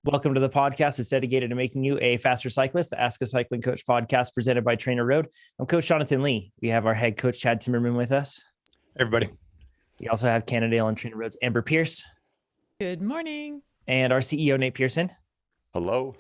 Welcome to the podcast. It's dedicated to making you a faster cyclist, the Ask a Cycling Coach podcast presented by TrainerRoad. I'm Coach Jonathan Lee. We have our head coach, Chad Timmerman, with us. Everybody. We also have Cannondale and TrainerRoad's Amber Pierce. Good morning. And our CEO, Nate Pearson. Hello.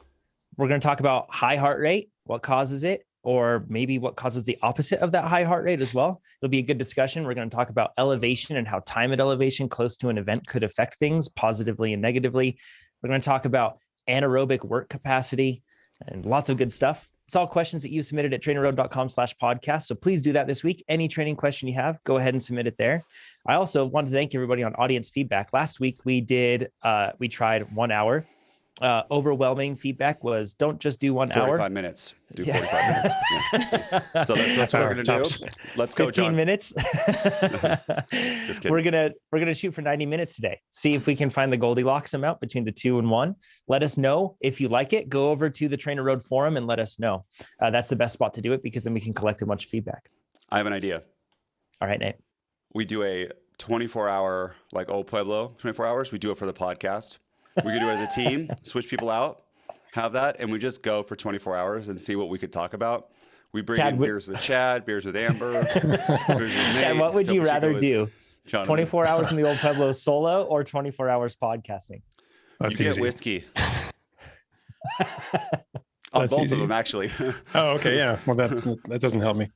We're going to talk about high heart rate, what causes it, or maybe what causes the opposite of that high heart rate as well. It'll be a good discussion. We're going to talk about elevation and how time at elevation close to an event could affect things positively and negatively. We're going to talk about anaerobic work capacity and lots of good stuff. It's all questions that you submitted at trainerroad.com/podcast. So please do that this week. Any training question you have, go ahead and submit it there. I also want to thank everybody on audience feedback. Last week we tried 1 hour. Overwhelming feedback was don't just do 1 hour. 45 minutes. Do 45 minutes. Yeah. So that's what we're going to do. Let's go, 15 John. minutes. Just kidding. We're gonna shoot for 90 minutes today. See if we can find the Goldilocks amount between the 2 and 1. Let us know if you like it. Go over to the TrainerRoad forum and let us know. That's the best spot to do it because then we can collect a bunch of feedback. I have an idea. All right, Nate. We do a 24-hour, like Old Pueblo, 24 hours. We do it for the podcast. We could do it as a team, switch people out, have that, and we just go for 24 hours and see what we could talk about. We bring in beers with Chad, beers with Amber, beers with Nate. Chad, what would you rather do? Jonathan. 24 hours in the Old Pueblo solo or 24 hours podcasting? That's you get easy. whiskey. On both of them, actually. Oh, okay. Yeah. Well, that doesn't help me.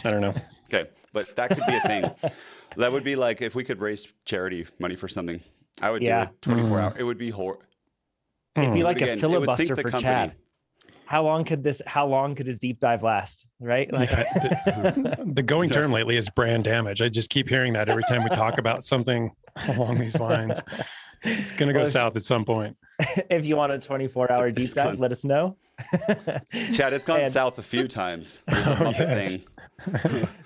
I don't know. Okay. But that could be a thing. That would be like if we could raise charity money for something. I would do it 24 hours. It would be It'd be like again, a filibuster for company. Chad. How long could his deep dive last? Right? Like The going term lately is brand damage. I just keep hearing that every time we talk about something along these lines. It's going to go south at some point. If you want a 24-hour deep dive, let us know. Chad, it's gone south a few times. There's a Muppet thing.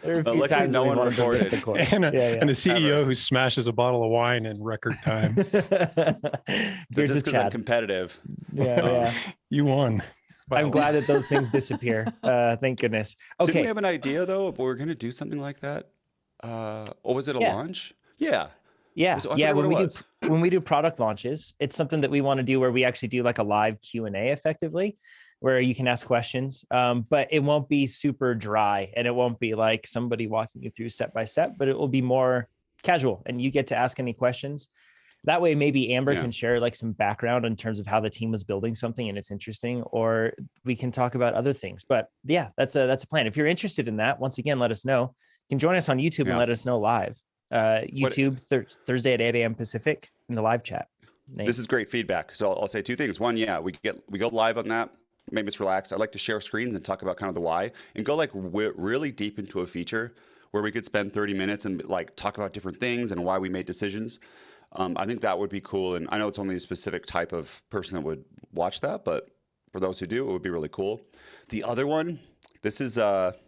There are a few times no one recorded. And a CEO who smashes a bottle of wine in record time. Just because I'm competitive. Yeah. You won. Wow. I'm glad that those things disappear. Thank goodness. Okay. Didn't we have an idea though? We're going to do something like that. Or was it a launch? Yeah. Yeah. When we do product launches, it's something that we want to do where we actually do like a live Q&A effectively, where you can ask questions, but it won't be super dry and it won't be like somebody walking you through step by step, but it will be more casual and you get to ask any questions. That way, maybe Amber can share like some background in terms of how the team was building something and it's interesting, or we can talk about other things. But yeah, that's a plan. If you're interested in that, once again, let us know. You can join us on YouTube and let us know live. YouTube Thursday at 8 a.m. Pacific in the live chat. Nate. This is great feedback. So I'll say two things. One, we go live on that. Maybe it's relaxed. I'd like to share screens and talk about kind of the why and go like really deep into a feature where we could spend 30 minutes and like talk about different things and why we made decisions. I think that would be cool. And I know it's only a specific type of person that would watch that, but for those who do, it would be really cool. The other one, this is,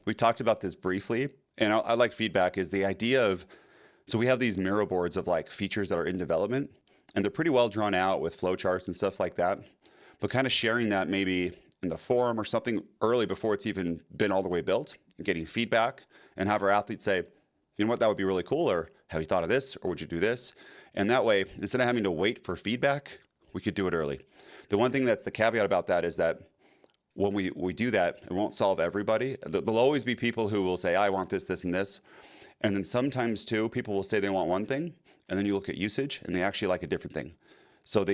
we talked about this briefly and I like feedback is the idea of, so we have these Miro boards of like features that are in development and they're pretty well drawn out with flowcharts and stuff like that, but kind of sharing that maybe in the forum or something early before it's even been all the way built and getting feedback and have our athletes say, you know what, that would be really cool. Or have you thought of this? Or would you do this? And that way, instead of having to wait for feedback, we could do it early. The one thing that's the caveat about that is that when we do that, it won't solve everybody. There'll always be people who will say, I want this, this, and this. And then sometimes too, people will say they want one thing, and then you look at usage and they actually like a different thing. So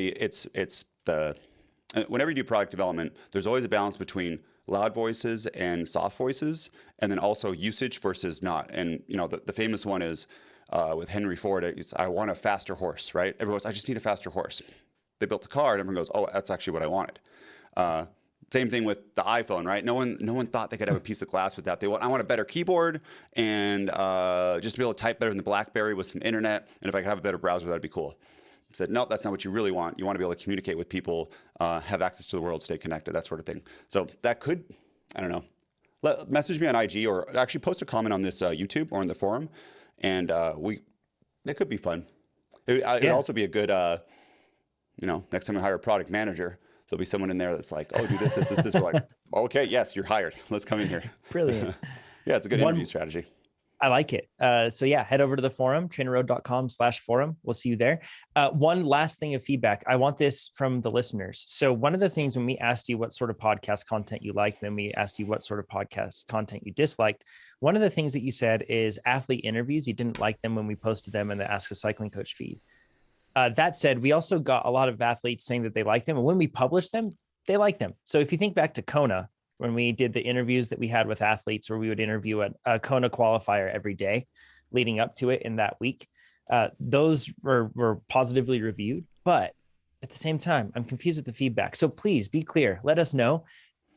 whenever you do product development, there's always a balance between loud voices and soft voices, and then also usage versus not. And you know, the famous one is with Henry Ford. I want a faster horse, right? Everyone goes, I just need a faster horse. They built a car, and everyone goes, oh, that's actually what I wanted. Same thing with the iPhone, right? No one thought they could have a piece of glass with that. I want a better keyboard and just to be able to type better than the BlackBerry with some internet. And if I could have a better browser, that'd be cool. I said, no, that's not what you really want. You want to be able to communicate with people, have access to the world, stay connected, that sort of thing. So that could, I don't know, message me on IG or actually post a comment on this YouTube or in the forum. And it could be fun. It'd also be a good, next time we hire a product manager, there'll be someone in there that's like, oh, do this, this, this, this. We're like, okay, yes, you're hired. Let's come in here. Brilliant. Yeah, it's a good interview strategy. I like it. So yeah, head over to the forum, trainerroad.com/forum. We'll see you there. One last thing of feedback. I want this from the listeners. So one of the things when we asked you what sort of podcast content you liked, then we asked you what sort of podcast content you disliked. One of the things that you said is athlete interviews. You didn't like them when we posted them in the Ask a Cycling Coach feed. That said, we also got a lot of athletes saying that they like them. And when we published them, they like them. So if you think back to Kona, when we did the interviews that we had with athletes, where we would interview a Kona qualifier every day leading up to it in that week, those were positively reviewed. But at the same time, I'm confused with the feedback. So please be clear. Let us know,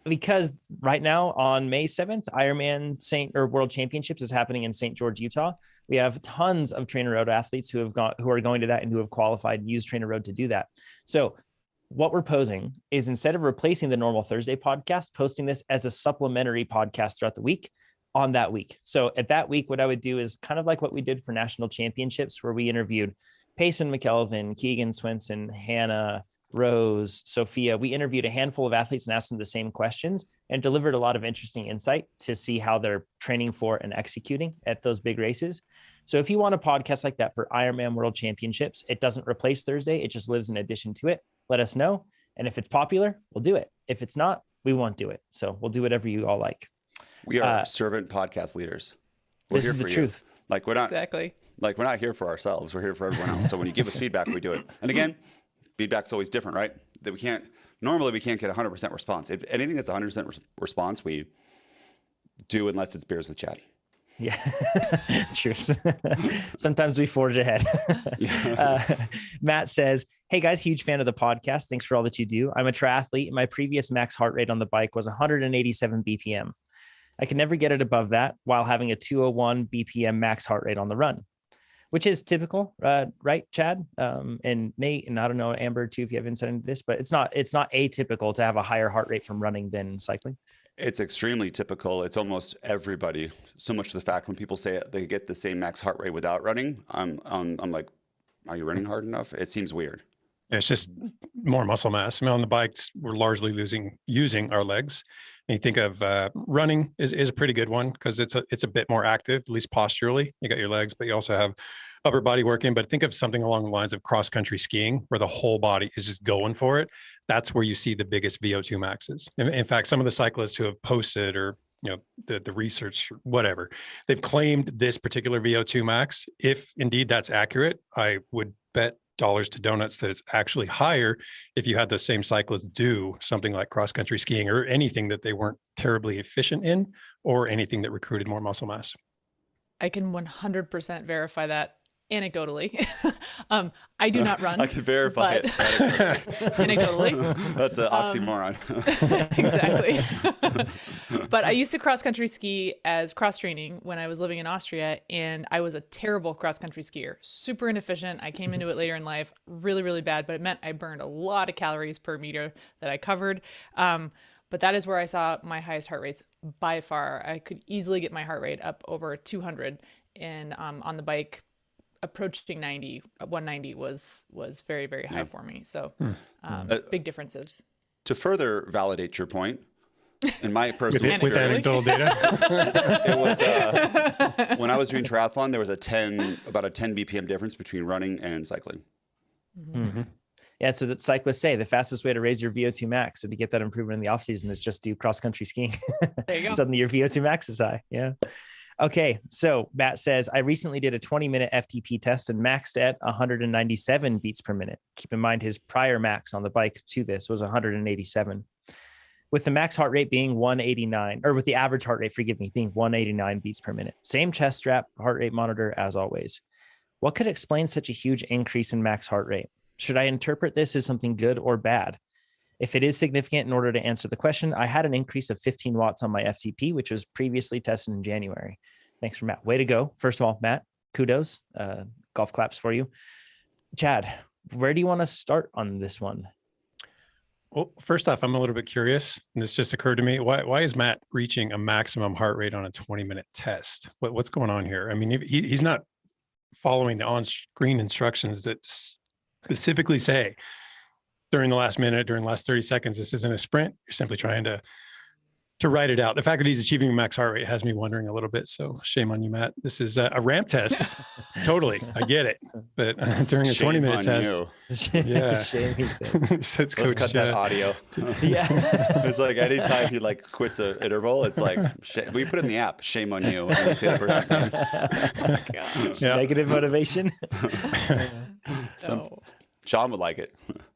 because right now on May 7th, Ironman World Championships is happening in St. George, Utah. We have tons of TrainerRoad athletes who are going to that and who have qualified and used TrainerRoad to do that. So what we're posing is, instead of replacing the normal Thursday podcast, posting this as a supplementary podcast throughout the week on that week. So at that week, what I would do is kind of like what we did for national championships, where we interviewed Payson McKelvin, Keegan Swenson, Hannah, Rose, Sophia. We interviewed a handful of athletes and asked them the same questions, and delivered a lot of interesting insight to see how they're training for and executing at those big races. So if you want a podcast like that for Ironman World Championships, it doesn't replace Thursday. It just lives in addition to it. Let us know. And if it's popular, we'll do it. If it's not, we won't do it. So we'll do whatever you all like. We are servant podcast leaders. This is the truth. Like, we're not Exactly. Like, we're not here for ourselves. We're here for everyone else. So when you give us feedback, we do it. And again, feedback's always different, right? That we can't get 100% response. If anything that's 100% response, we do, unless it's beers with Chad. Yeah, truth. Sometimes we forge ahead. Matt says, hey guys, huge fan of the podcast. Thanks for all that you do. I'm a triathlete. My previous max heart rate on the bike was 187 BPM. I could never get it above that while having a 201 BPM max heart rate on the run, which is typical, right, Chad? And Nate, and I don't know, Amber too, if you have insight into this, but it's not atypical to have a higher heart rate from running than cycling. It's extremely typical. It's almost everybody. So much to the fact when people say they get the same max heart rate without running, I'm like, are you running hard enough? It seems weird. It's just more muscle mass. I mean, on the bikes, we're largely using our legs. And you think of running is a pretty good one, because it's a bit more active, at least posturally. You got your legs, but you also have upper body working. But think of something along the lines of cross-country skiing, where the whole body is just going for it. That's where you see the biggest VO2 maxes. In fact, some of the cyclists who have posted, or the research, whatever, they've claimed this particular VO2 max. If indeed that's accurate, I would bet dollars to donuts that it's actually higher if you had the same cyclists do something like cross-country skiing, or anything that they weren't terribly efficient in, or anything that recruited more muscle mass. I can 100% verify that anecdotally. I do not run. I can verify it anecdotally. That's an oxymoron. Exactly. But I used to cross-country ski as cross-training when I was living in Austria, and I was a terrible cross-country skier, super inefficient. I came into it later in life, really, really bad, but it meant I burned a lot of calories per meter that I covered. But that is where I saw my highest heart rates by far. I could easily get my heart rate up over 200, and on the bike, approaching 90, 190 was very, very high for me. So big differences. To further validate your point, in my personal with anecdotal data, it was when I was doing triathlon, there was about a 10 BPM difference between running and cycling. Mm-hmm. Yeah, so that cyclists say the fastest way to raise your VO2 max and to get that improvement in the off season is just do cross-country skiing. There you go. Suddenly your VO2 max is high. Yeah. Okay, so Matt says, I recently did a 20-minute FTP test and maxed at 197 beats per minute. Keep in mind his prior max on the bike to this was 187. With the max heart rate being 189, or with the average heart rate, being 189 beats per minute. Same chest strap, heart rate monitor as always. What could explain such a huge increase in max heart rate? Should I interpret this as something good or bad? If it is significant, in order to answer the question, I had an increase of 15 watts on my FTP, which was previously tested in January. Thanks for Matt. Way to go. First of all, Matt, kudos. Golf claps for you. Chad, where do you want to start on this one? Well, first off, I'm a little bit curious, and this just occurred to me. Why is Matt reaching a maximum heart rate on a 20-minute test? What's going on here? I mean, he's not following the on-screen instructions that specifically say, during the last minute, during the last 30 seconds, this isn't a sprint. You're simply trying to write it out. The fact that he's achieving max heart rate has me wondering a little bit. So shame on you, Matt. This is a ramp test. Totally. I get it. But during a 20-minute test. Yeah. Shame, he says. Let's cut that audio. Yeah. It's like anytime he like quits an interval, it's like, we put in the app, shame on you. And we say the person's name. Yeah. Negative motivation. Sean would like it.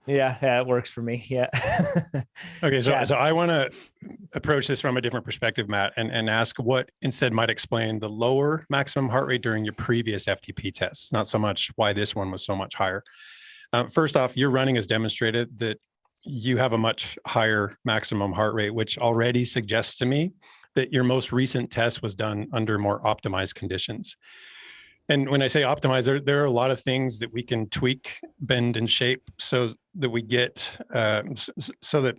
Yeah, it works for me. Yeah. Okay, so I want to approach this from a different perspective, Matt, and ask what instead might explain the lower maximum heart rate during your previous FTP tests, not so much why this one was so much higher. First off, your running has demonstrated that you have a much higher maximum heart rate, which already suggests to me that your most recent test was done under more optimized conditions. And when I say optimize, there are a lot of things that we can tweak, bend, and shape so that we get, so that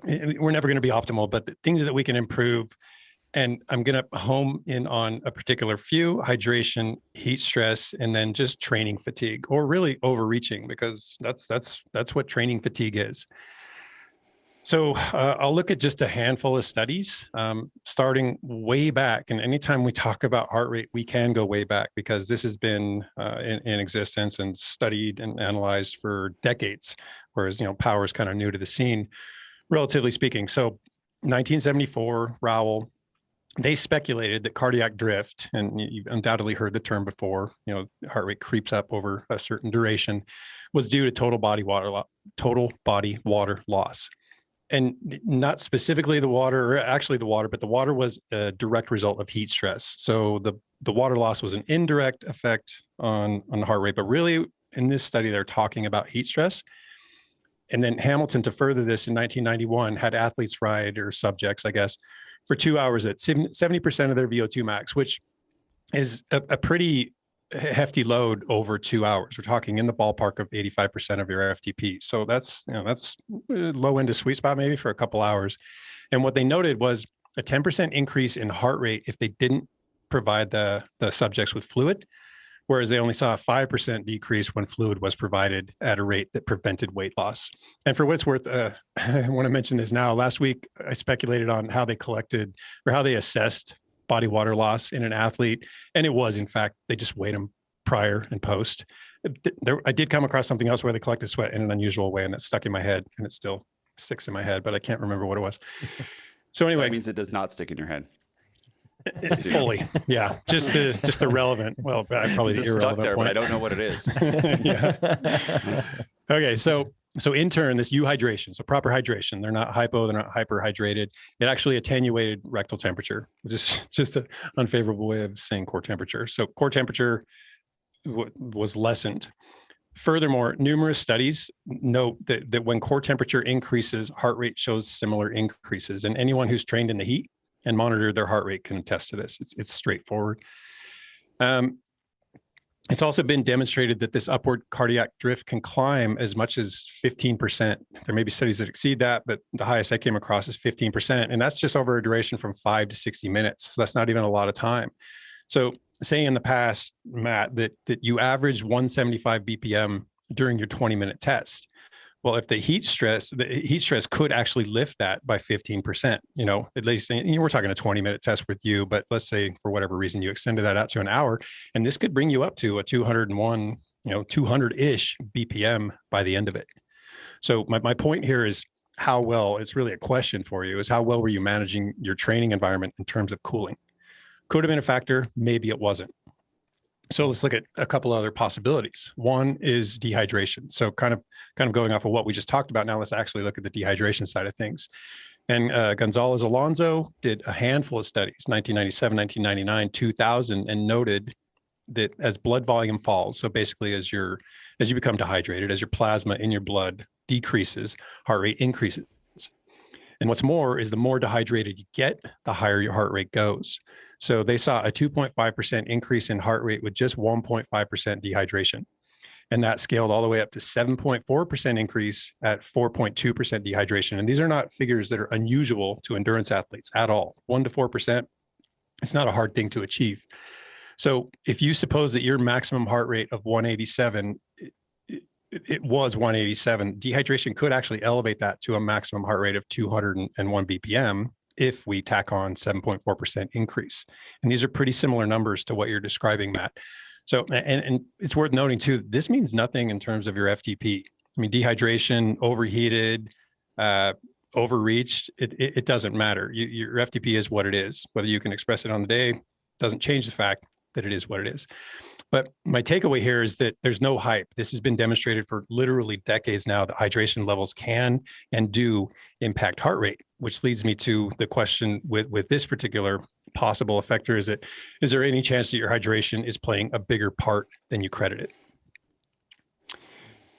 we're never going to be optimal, but the things that we can improve. And I'm going to home in on a particular few: hydration, heat stress, and then just training fatigue, or really overreaching, because that's what training fatigue is. So I'll look at just a handful of studies, starting way back. And anytime we talk about heart rate, we can go way back, because this has been in existence and studied and analyzed for decades, whereas, power is kind of new to the scene, relatively speaking. So 1974, Rowell, they speculated that cardiac drift, and you've undoubtedly heard the term before, heart rate creeps up over a certain duration, was due to total body water loss. And not specifically the water, or actually the water, but the water was a direct result of heat stress. So the water loss was an indirect effect on the heart rate, but really in this study, they're talking about heat stress. And then Hamilton, to further this, in 1991, had athletes ride, or subjects, I guess, for 2 hours at 70% of their VO2 max, which is a pretty hefty load over 2 hours. We're talking in the ballpark of 85% of your FTP. So that's low end to sweet spot maybe for a couple hours. And what they noted was a 10% increase in heart rate if they didn't provide the subjects with fluid, whereas they only saw a 5% decrease when fluid was provided at a rate that prevented weight loss. And for what it's worth, I want to mention this now. Last week, I speculated on how they collected, or how they assessed body water loss in an athlete. And it was, in fact, they just weighed them prior and post. I did come across something else where they collected sweat in an unusual way, and it stuck in my head, and it still sticks in my head, but I can't remember what it was. So anyway. That means it does not stick in your head. Fully. Yeah. Just the relevant, well, probably the irrelevant stuck there, point. but I don't know what it is. Yeah. Okay. So in turn, this euhydration, so proper hydration, they're not hypo, they're not hyperhydrated. It actually attenuated rectal temperature, which is just an unfavorable way of saying core temperature. So core temperature was lessened. Furthermore, numerous studies note that when core temperature increases, heart rate shows similar increases. And anyone who's trained in the heat and monitored their heart rate can attest to this. It's straightforward. It's also been demonstrated that this upward cardiac drift can climb as much as 15%. There may be studies that exceed that, but the highest I came across is 15%. And that's just over a duration from 5 to 60 minutes. So that's not even a lot of time. So say in the past, Matt, that you averaged 175 BPM during your 20-minute test. Well, if the heat stress could actually lift that by 15%, at least we're talking a 20-minute test with you, but let's say for whatever reason you extended that out to an hour, and this could bring you up to a 201, 200-ish BPM by the end of it. So my point here is how well, it's really a question for you, is how well were you managing your training environment in terms of cooling? Could have been a factor, maybe it wasn't. So let's look at a couple other possibilities. One is dehydration. So kind of going off of what we just talked about, now let's actually look at the dehydration side of things. And Gonzalez Alonso did a handful of studies, 1997, 1999, 2000, and noted that as blood volume falls, so basically as you become dehydrated, as your plasma in your blood decreases, heart rate increases. And what's more is the more dehydrated you get, the higher your heart rate goes. So they saw a 2.5% increase in heart rate with just 1.5% dehydration. And that scaled all the way up to 7.4% increase at 4.2% dehydration. And these are not figures that are unusual to endurance athletes at all. 1 to 4%, it's not a hard thing to achieve. So if you suppose that your maximum heart rate of 187 it was 187. Dehydration could actually elevate that to a maximum heart rate of 201 BPM if we tack on 7.4% increase. And these are pretty similar numbers to what you're describing, Matt. So, and it's worth noting too, this means nothing in terms of your FTP. I mean, dehydration, overheated, overreached, it doesn't matter. Your FTP is what it is. Whether you can express it on the day doesn't change the fact that it is what it is. But my takeaway here is that there's no hype. This has been demonstrated for literally decades now that hydration levels can and do impact heart rate, which leads me to the question with this particular possible effector. Is there any chance that your hydration is playing a bigger part than you credit it?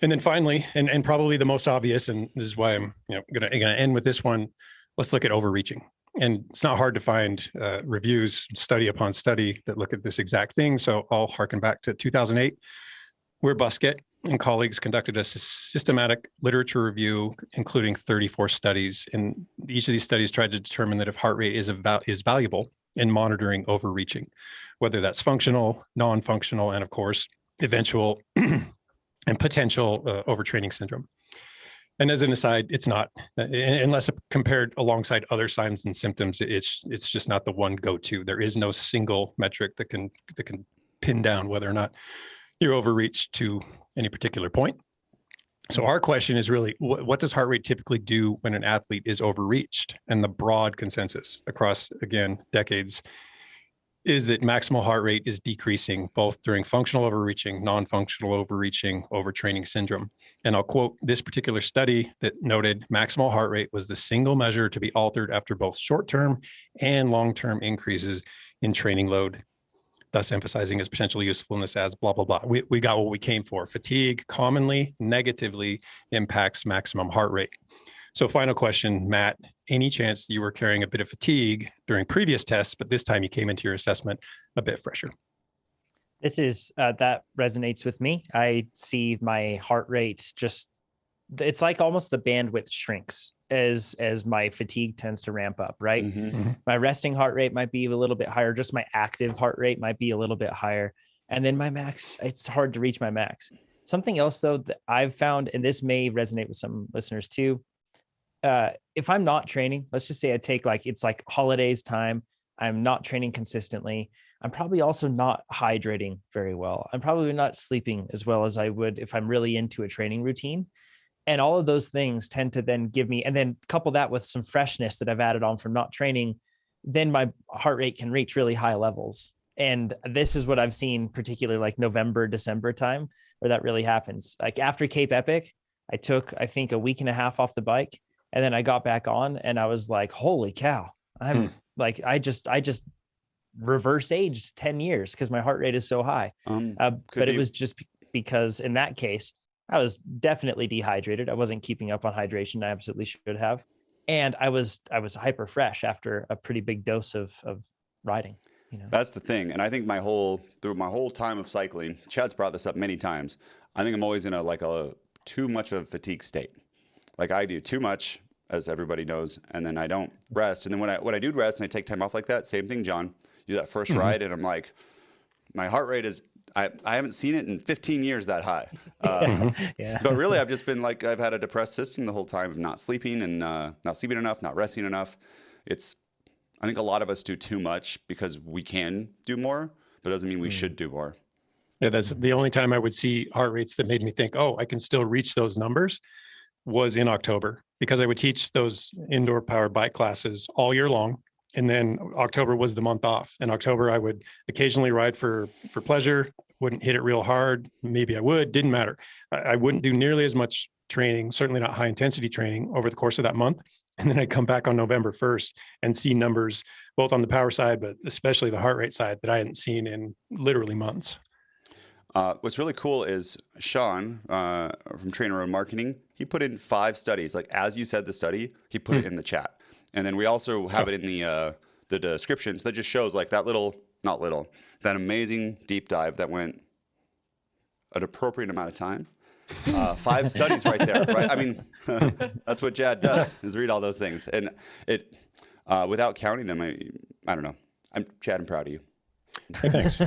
And then finally, and probably the most obvious, and this is why I'm gonna end with this one, let's look at overreaching. And it's not hard to find reviews, study upon study, that look at this exact thing. So I'll harken back to 2008, where Busquet and colleagues conducted a systematic literature review, including 34 studies. And each of these studies tried to determine that if heart rate is valuable in monitoring overreaching, whether that's functional, non-functional, and of course, eventual and potential overtraining syndrome. And as an aside, it's not, unless compared alongside other signs and symptoms, it's just not the one go-to. There is no single metric that can pin down whether or not you're overreached to any particular point. So our question is really, what does heart rate typically do when an athlete is overreached? And the broad consensus across, again, decades is that maximal heart rate is decreasing both during functional overreaching, non-functional overreaching, overtraining syndrome. And I'll quote this particular study that noted maximal heart rate was the single measure to be altered after both short-term and long-term increases in training load, thus emphasizing its potential usefulness as blah, blah, blah. We got what we came for. Fatigue commonly negatively impacts maximum heart rate. So final question, Matt, any chance that you were carrying a bit of fatigue during previous tests, but this time you came into your assessment a bit fresher? This is, that resonates with me. I see my heart rate it's like almost the bandwidth shrinks as my fatigue tends to ramp up, right? Mm-hmm. My resting heart rate might be a little bit higher. Just my active heart rate might be a little bit higher. And then my max, it's hard to reach my max. Something else though, that I've found, and this may resonate with some listeners too, if I'm not training, let's just say I take it's like holidays time, I'm not training consistently. I'm probably also not hydrating very well. I'm probably not sleeping as well as I would if I'm really into a training routine. And all of those things tend to then give me, and then couple that with some freshness that I've added on from not training, then my heart rate can reach really high levels. And this is what I've seen, particularly like November, December time, where that really happens. Like after Cape Epic, I took, I think, a week and a half off the bike. And then I got back on and I was like, holy cow, I'm like, I just reverse aged 10 years because my heart rate is so high. But it was just because in that case, I was definitely dehydrated. I wasn't keeping up on hydration. I absolutely should have. And I was hyper fresh after a pretty big dose of riding. That's the thing. And I think through my whole time of cycling, Chad's brought this up many times. I think I'm always in a too much of a fatigue state. Like I do too much, as everybody knows, and then I don't rest. And then when I do rest and I take time off like that, same thing, John, you do that first ride and I'm like, my heart rate is, I haven't seen it in 15 years that high. Yeah. But really I've just been I've had a depressed system the whole time of not sleeping and not sleeping enough, not resting enough. I think a lot of us do too much because we can do more, but it doesn't mean we should do more. Yeah, that's the only time I would see heart rates that made me think, oh, I can still reach those numbers, was in October, because I would teach those indoor powered bike classes all year long. And then October was the month off. In October, I would occasionally ride for pleasure, wouldn't hit it real hard. Maybe I would, didn't matter. I wouldn't do nearly as much training, certainly not high intensity training over the course of that month. And then I'd come back on November 1st and see numbers both on the power side, but especially the heart rate side that I hadn't seen in literally months. What's really cool is Sean from TrainerRoad Marketing, he put in 5 studies. Like as you said, the study, he put it in the chat. And then we also have it in the description. So that just shows that amazing deep dive that went an appropriate amount of time. 5 studies right there, right? I mean, that's what Chad does, is read all those things. And it, without counting them, I don't know. Chad, I'm proud of you. Hey, thanks.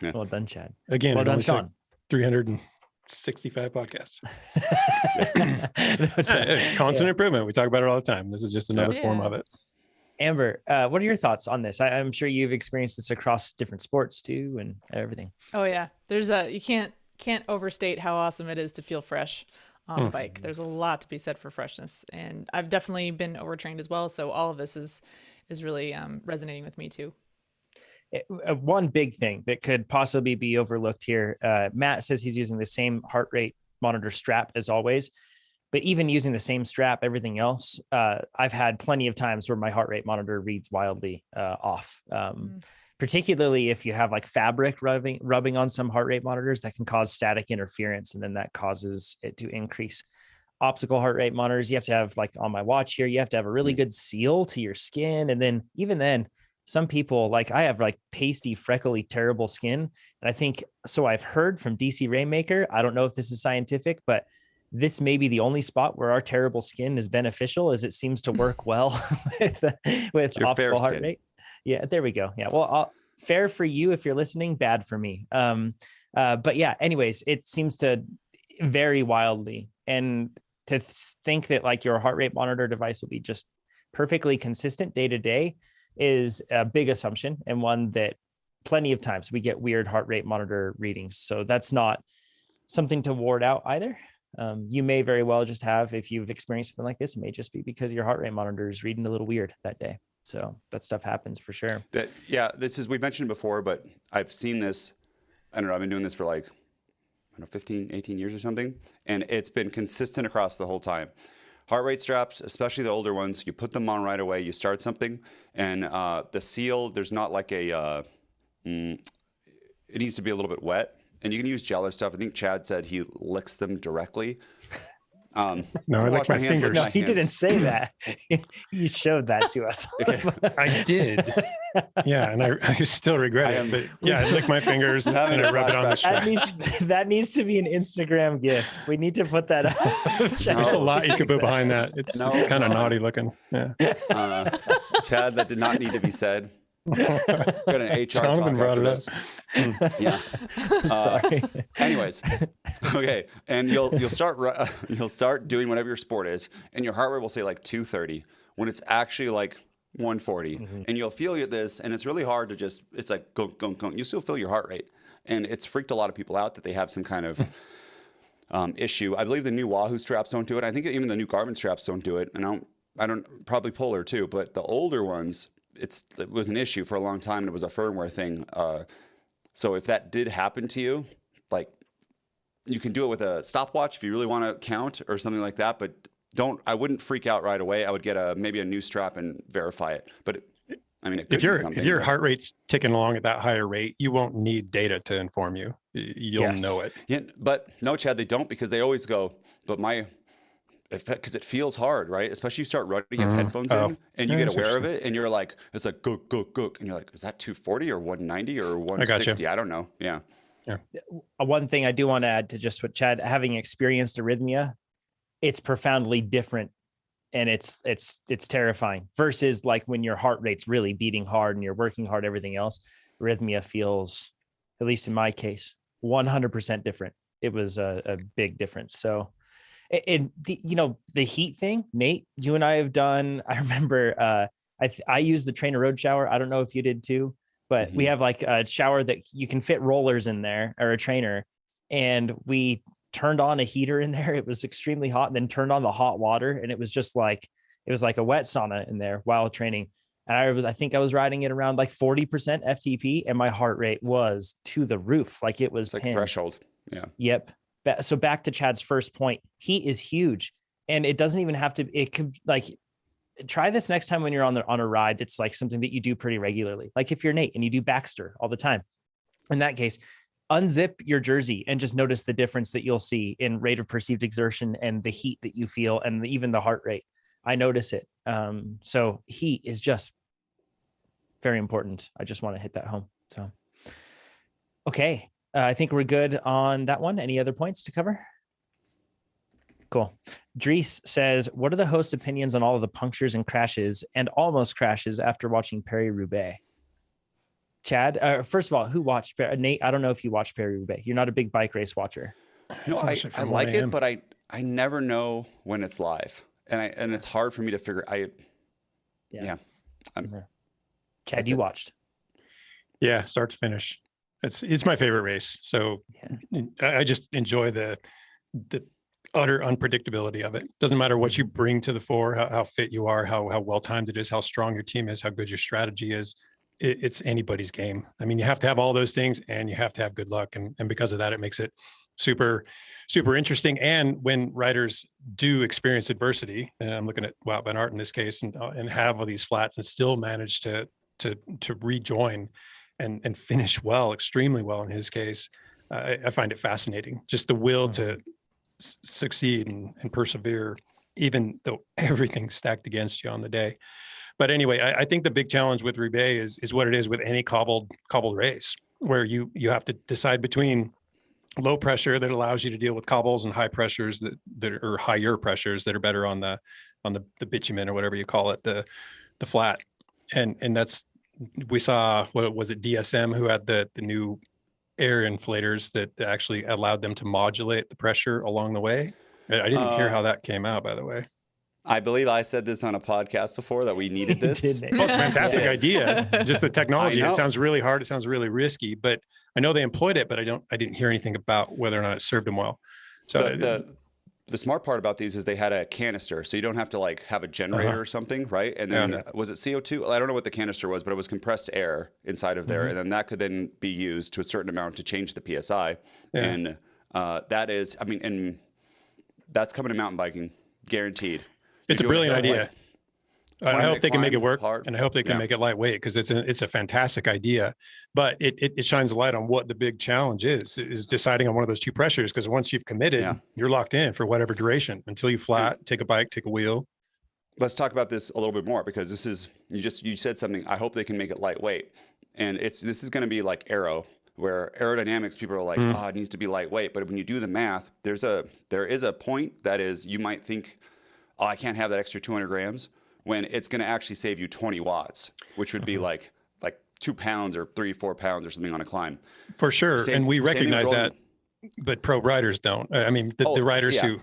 Yeah. Well done, Chad. Again, well done, Sean. 300 65 podcasts. No, Constant improvement. We talk about it all the time. This is just another form of it. Amber, what are your thoughts on this? I'm sure you've experienced this across different sports too and everything. Oh yeah. You can't overstate how awesome it is to feel fresh on a bike. There's a lot to be said for freshness, and I've definitely been overtrained as well. So all of this is really resonating with me too. One big thing that could possibly be overlooked here. Matt says he's using the same heart rate monitor strap as always, but even using the same strap, everything else, I've had plenty of times where my heart rate monitor reads wildly off. Particularly if you have like fabric rubbing on some heart rate monitors, that can cause static interference, and then that causes it to increase. Optical heart rate monitors, you have to have, like on my watch here, you have to have a really good seal to your skin. And then even then, some people, like I have like pasty, freckly, terrible skin. And I think, so I've heard from DC Rainmaker, I don't know if this is scientific, but this may be the only spot where our terrible skin is beneficial, as it seems to work well with Your optical heart skin. rate. Yeah, there we go. Yeah. Well, fair for you if you're listening, bad for me. But yeah, anyways, it seems to vary wildly. And to think that like your heart rate monitor device will be just perfectly consistent day to day is a big assumption, and one that plenty of times we get weird heart rate monitor readings. So that's not something to ward out either. You may very well just have, if you've experienced something like this, it may just be because your heart rate monitor is reading a little weird that day. So that stuff happens for sure. We mentioned it before, but I've seen this. I don't know. I've been doing this for like, 15, 18 years or something. And it's been consistent across the whole time. Heart rate straps, especially the older ones, you put them on right away. You start something, and the seal, there's not like it needs to be a little bit wet. And you can use gel or stuff. I think Chad said he licks them directly. No, I like my fingers. No, he didn't say that. He showed that to us. Okay. I did. Yeah, and I still regret it. But yeah, I lick my fingers and I rub it on the strap. That needs to be an Instagram GIF. We need to put that up. There's a lot you could put behind that. It's kind of naughty looking. Yeah. Chad, that did not need to be said. Got an HR Jonathan talk after this. Yeah. Sorry. Anyways, okay, and you'll start doing whatever your sport is, and your heart rate will say like 230 when it's actually like 140, and you'll feel this, and it's really hard to just. It's like go. You still feel your heart rate, and it's freaked a lot of people out that they have some kind of issue. I believe the new Wahoo straps don't do it. I think even the new Garmin straps don't do it, and I don't probably Polar too, but the older ones. It was an issue for a long time, and it was a firmware thing. So if that did happen to you, like you can do it with a stopwatch if you really want to count or something like that. But I wouldn't freak out right away. I would get maybe a new strap and verify it. But if your heart rate's ticking along at that higher rate, you won't need data to inform you. You'll know it. Yeah, but no, Chad, they don't, because they always go. But because it feels hard, right? Especially you start running, you have headphones in, and you get aware of it, and you're like, it's like go, and you're like, is that 240 or 190 or 160? I don't know. Yeah. One thing I do want to add to just what Chad, having experienced arrhythmia, it's profoundly different, and it's terrifying versus like when your heart rate's really beating hard and you're working hard, everything else. Arrhythmia feels, at least in my case, 100% different. It was a big difference. So. And the heat thing, Nate, you and I have done. I remember I used the TrainerRoad shower. I don't know if you did too, but we have like a shower that you can fit rollers in there, or a trainer. And we turned on a heater in there. It was extremely hot, and then turned on the hot water, and it was just like a wet sauna in there while training. And I think I was riding it around like 40% FTP, and my heart rate was to the roof. Like it was like threshold. Yeah. Yep. So back to Chad's first point, heat is huge, and it doesn't even have to, it could like, try this next time when you're on a ride. That's like something that you do pretty regularly. Like if you're Nate and you do Baxter all the time, in that case, unzip your jersey and just notice the difference that you'll see in rate of perceived exertion and the heat that you feel, and even the heart rate. I notice it. So heat is just very important. I just want to hit that home. So, okay. I think we're good on that one. Any other points to cover? Cool. Dries says, what are the host's opinions on all of the punctures and crashes and almost crashes after watching Paris Roubaix? Chad, first of all, who watched Nate? I don't know if you watched Paris Roubaix. You're not a big bike race watcher. No, I Finish it from like 1 it, a.m. but I never know when it's live, and it's hard for me to figure. Yeah, Chad, That's you it. watched. Yeah, start to finish. It's my favorite race. So I just enjoy the utter unpredictability of it. Doesn't matter what you bring to the fore, how fit you are, how well timed it is, how strong your team is, how good your strategy is. It's anybody's game. I mean, you have to have all those things, and you have to have good luck, and because of that, it makes it super interesting. And when riders do experience adversity, and I'm looking at Wout van Aert in this case, and have all these flats and still manage to rejoin and finish well, extremely well in his case, I find it fascinating. Just the will to succeed and persevere, even though everything's stacked against you on the day. But anyway, I think the big challenge with Roubaix is what it is with any cobbled race, where you have to decide between low pressure that allows you to deal with cobbles and high pressures that are higher pressures that are better on the bitumen or whatever you call it, the flat. And that's, we saw, what was it, DSM, who had the new air inflators that actually allowed them to modulate the pressure along the way. I didn't hear how that came out, by the way. I believe I said this on a podcast before that we needed this. Well, it's a fantastic idea. Just the technology. I know. It sounds really hard. It sounds really risky, but I know they employed it, but I didn't hear anything about whether or not it served them well. So The smart part about these is they had a canister, so you don't have to like have a generator or something, right? And then was it CO2? I don't know what the canister was, but it was compressed air inside of there, and then that could then be used to a certain amount to change the PSI. And that is, I mean, and that's coming to mountain biking, guaranteed. it's a brilliant idea. I hope they can make it work, hard. and I hope they can make it lightweight, because it's a fantastic idea. But it shines a light on what the big challenge is deciding on one of those two pressures. Because once you've committed, you're locked in for whatever duration until you flat, take a bike, take a wheel. Let's talk about this a little bit more, because this is, you said something. I hope they can make it lightweight, and this is going to be like aero, where aerodynamics people are like, oh, it needs to be lightweight. But when you do the math, there is a point that is, you might think, oh, I can't have that extra 200 grams. When it's going to actually save you 20 watts, which would be like 2 pounds or 3-4 pounds or something on a climb. For sure. And we recognize that, but pro riders don't. I mean, the riders who...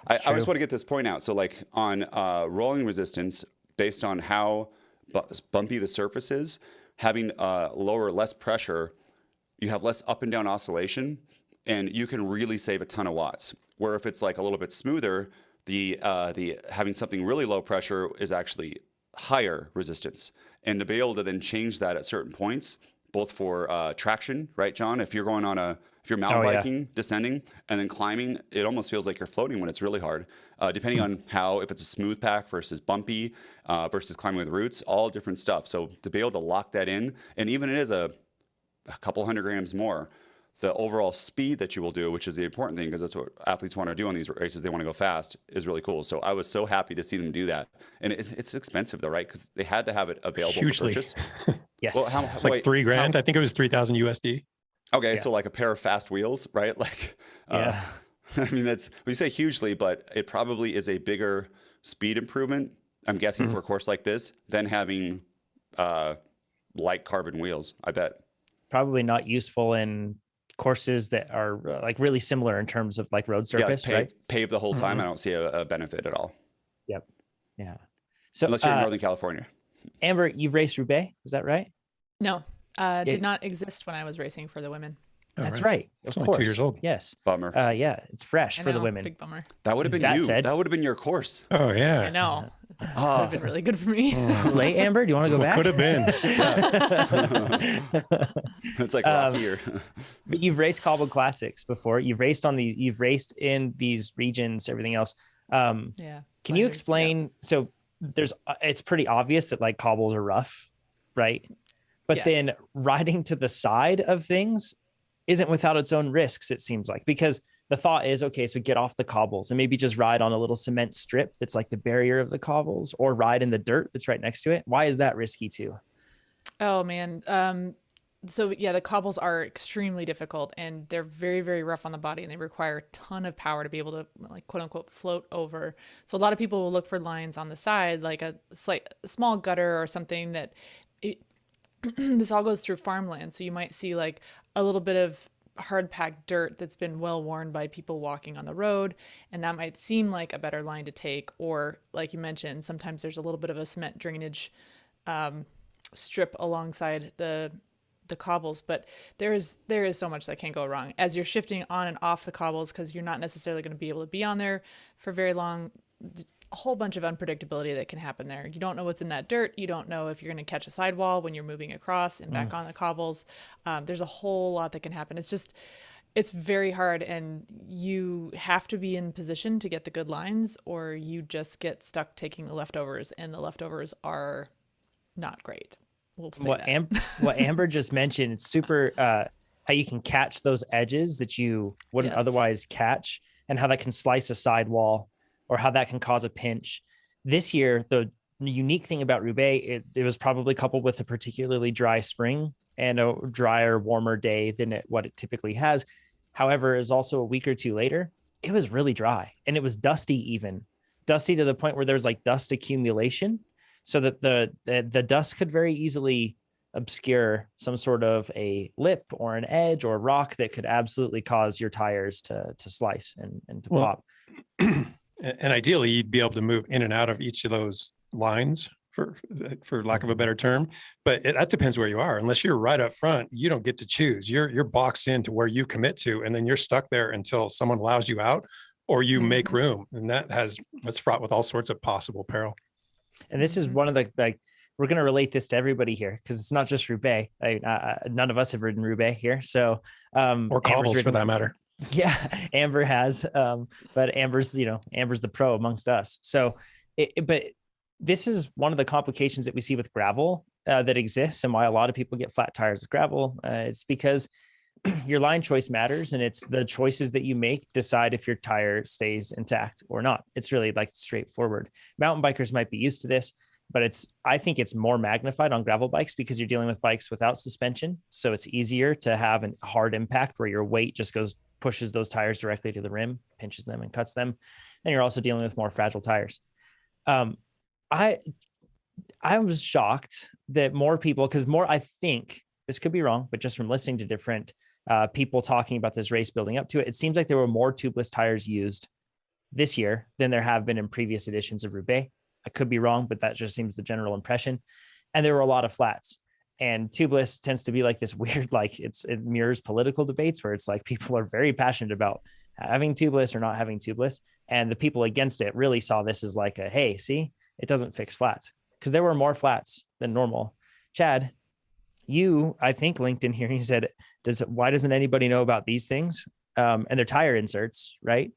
I just want to get this point out. So like on rolling resistance, based on how bumpy the surface is, having less pressure, you have less up and down oscillation, and you can really save a ton of watts. Where if it's like a little bit smoother, the having something really low pressure is actually higher resistance, and to be able to then change that at certain points, both for traction, right, John? If you're going on if you're mountain biking, descending, and then climbing, it almost feels like you're floating when it's really hard, depending on if it's a smooth pack versus bumpy, versus climbing with roots, all different stuff. So to be able to lock that in, and even it is a couple 100 grams more, the overall speed that you will do, which is the important thing, because that's what athletes want to do on these races. They want to go fast, is really cool. So I was so happy to see them do that. And it's expensive though, right? Because they had to have it available for purchase. Yes. Well, it's like $3,000. I think it was 3,000 USD. Okay. So like a pair of fast wheels, right? Like, I mean, when you say hugely, but it probably is a bigger speed improvement, I'm guessing, for a course like this, than having light carbon wheels, I bet. Probably not useful in courses that are like really similar in terms of like road surface, right? Paved the whole time. I don't see a benefit at all. Yep. Yeah. So unless you're in Northern California. Amber, you've raced Roubaix, is that right? No, did not exist when I was racing for the women. That's right. It's Of only course. 2 years old. Yes. Bummer. Yeah, it's fresh I for the know, women. Big bummer. That would have been That you. said- That would have been your course. Oh yeah. I know. That would have been really good for me. Too late, Amber? Do you want to go back? Could have been. It's like Rocky or But you've raced cobbled classics before. You've raced in these regions, everything else. Yeah. Can you explain? So it's pretty obvious that like cobbles are rough, right? But Yes. then riding to the side of things isn't without its own risks, it seems like, because the thought is, okay, so get off the cobbles and maybe just ride on a little cement strip that's like the barrier of the cobbles, or ride in the dirt that's right next to it. Why is that risky too? Oh man. So yeah, the cobbles are extremely difficult, and they're very, very rough on the body, and they require a ton of power to be able to, like, quote unquote, float over. So a lot of people will look for lines on the side, like a small gutter or something that this all goes through farmland. So you might see like a little bit of hard packed dirt that's been well worn by people walking on the road, and that might seem like a better line to take. Or like you mentioned, sometimes there's a little bit of a cement drainage strip alongside the cobbles, but there is so much that can go wrong as you're shifting on and off the cobbles, because you're not necessarily going to be able to be on there for very long. A whole bunch of unpredictability that can happen there. You don't know what's in that dirt. You don't know if you're going to catch a sidewall when you're moving across and back on the cobbles. There's a whole lot that can happen. It's very hard, and you have to be in position to get the good lines, or you just get stuck taking the leftovers, and the leftovers are not great. We'll say what Amber just mentioned, it's super how you can catch those edges that you wouldn't otherwise catch, and how that can slice a sidewall, or how that can cause a pinch. This year, the unique thing about Roubaix, it was probably coupled with a particularly dry spring and a drier, warmer day than what it typically has. However, it was also a week or two later, it was really dry, and it was dusty, even dusty to the point where there's like dust accumulation, so that the dust could very easily obscure some sort of a lip or an edge or rock that could absolutely cause your tires to slice and to pop. And ideally, you'd be able to move in and out of each of those lines, for lack of a better term. But that depends where you are. Unless you're right up front, you don't get to choose. You're boxed into where you commit to, and then you're stuck there until someone allows you out, or you make room. And that's fraught with all sorts of possible peril. And this is one of the, like, we're going to relate this to everybody here, because it's not just Roubaix. None of us have ridden Roubaix here. So, or cobbles for that matter. Yeah, Amber has, but Amber's the pro amongst us. So, but this is one of the complications that we see with gravel that exists, and why a lot of people get flat tires with gravel. It's because your line choice matters, and it's the choices that you make decide if your tire stays intact or not. It's really like straightforward. Mountain bikers might be used to this, but I think it's more magnified on gravel bikes, because you're dealing with bikes without suspension. So it's easier to have a hard impact where your weight just pushes those tires directly to the rim, pinches them and cuts them. And you're also dealing with more fragile tires. I was shocked that more people, I think this could be wrong, but just from listening to different people talking about this race building up to it, it seems like there were more tubeless tires used this year than there have been in previous editions of Roubaix. I could be wrong, but that just seems the general impression. And there were a lot of flats. And tubeless tends to be like this weird, like it mirrors political debates, where it's like people are very passionate about having tubeless or not having tubeless. And the people against it really saw this as like hey, see, it doesn't fix flats, because there were more flats than normal. Chad, you, I think, linked in here and you said, why doesn't anybody know about these things? And their tire inserts, right?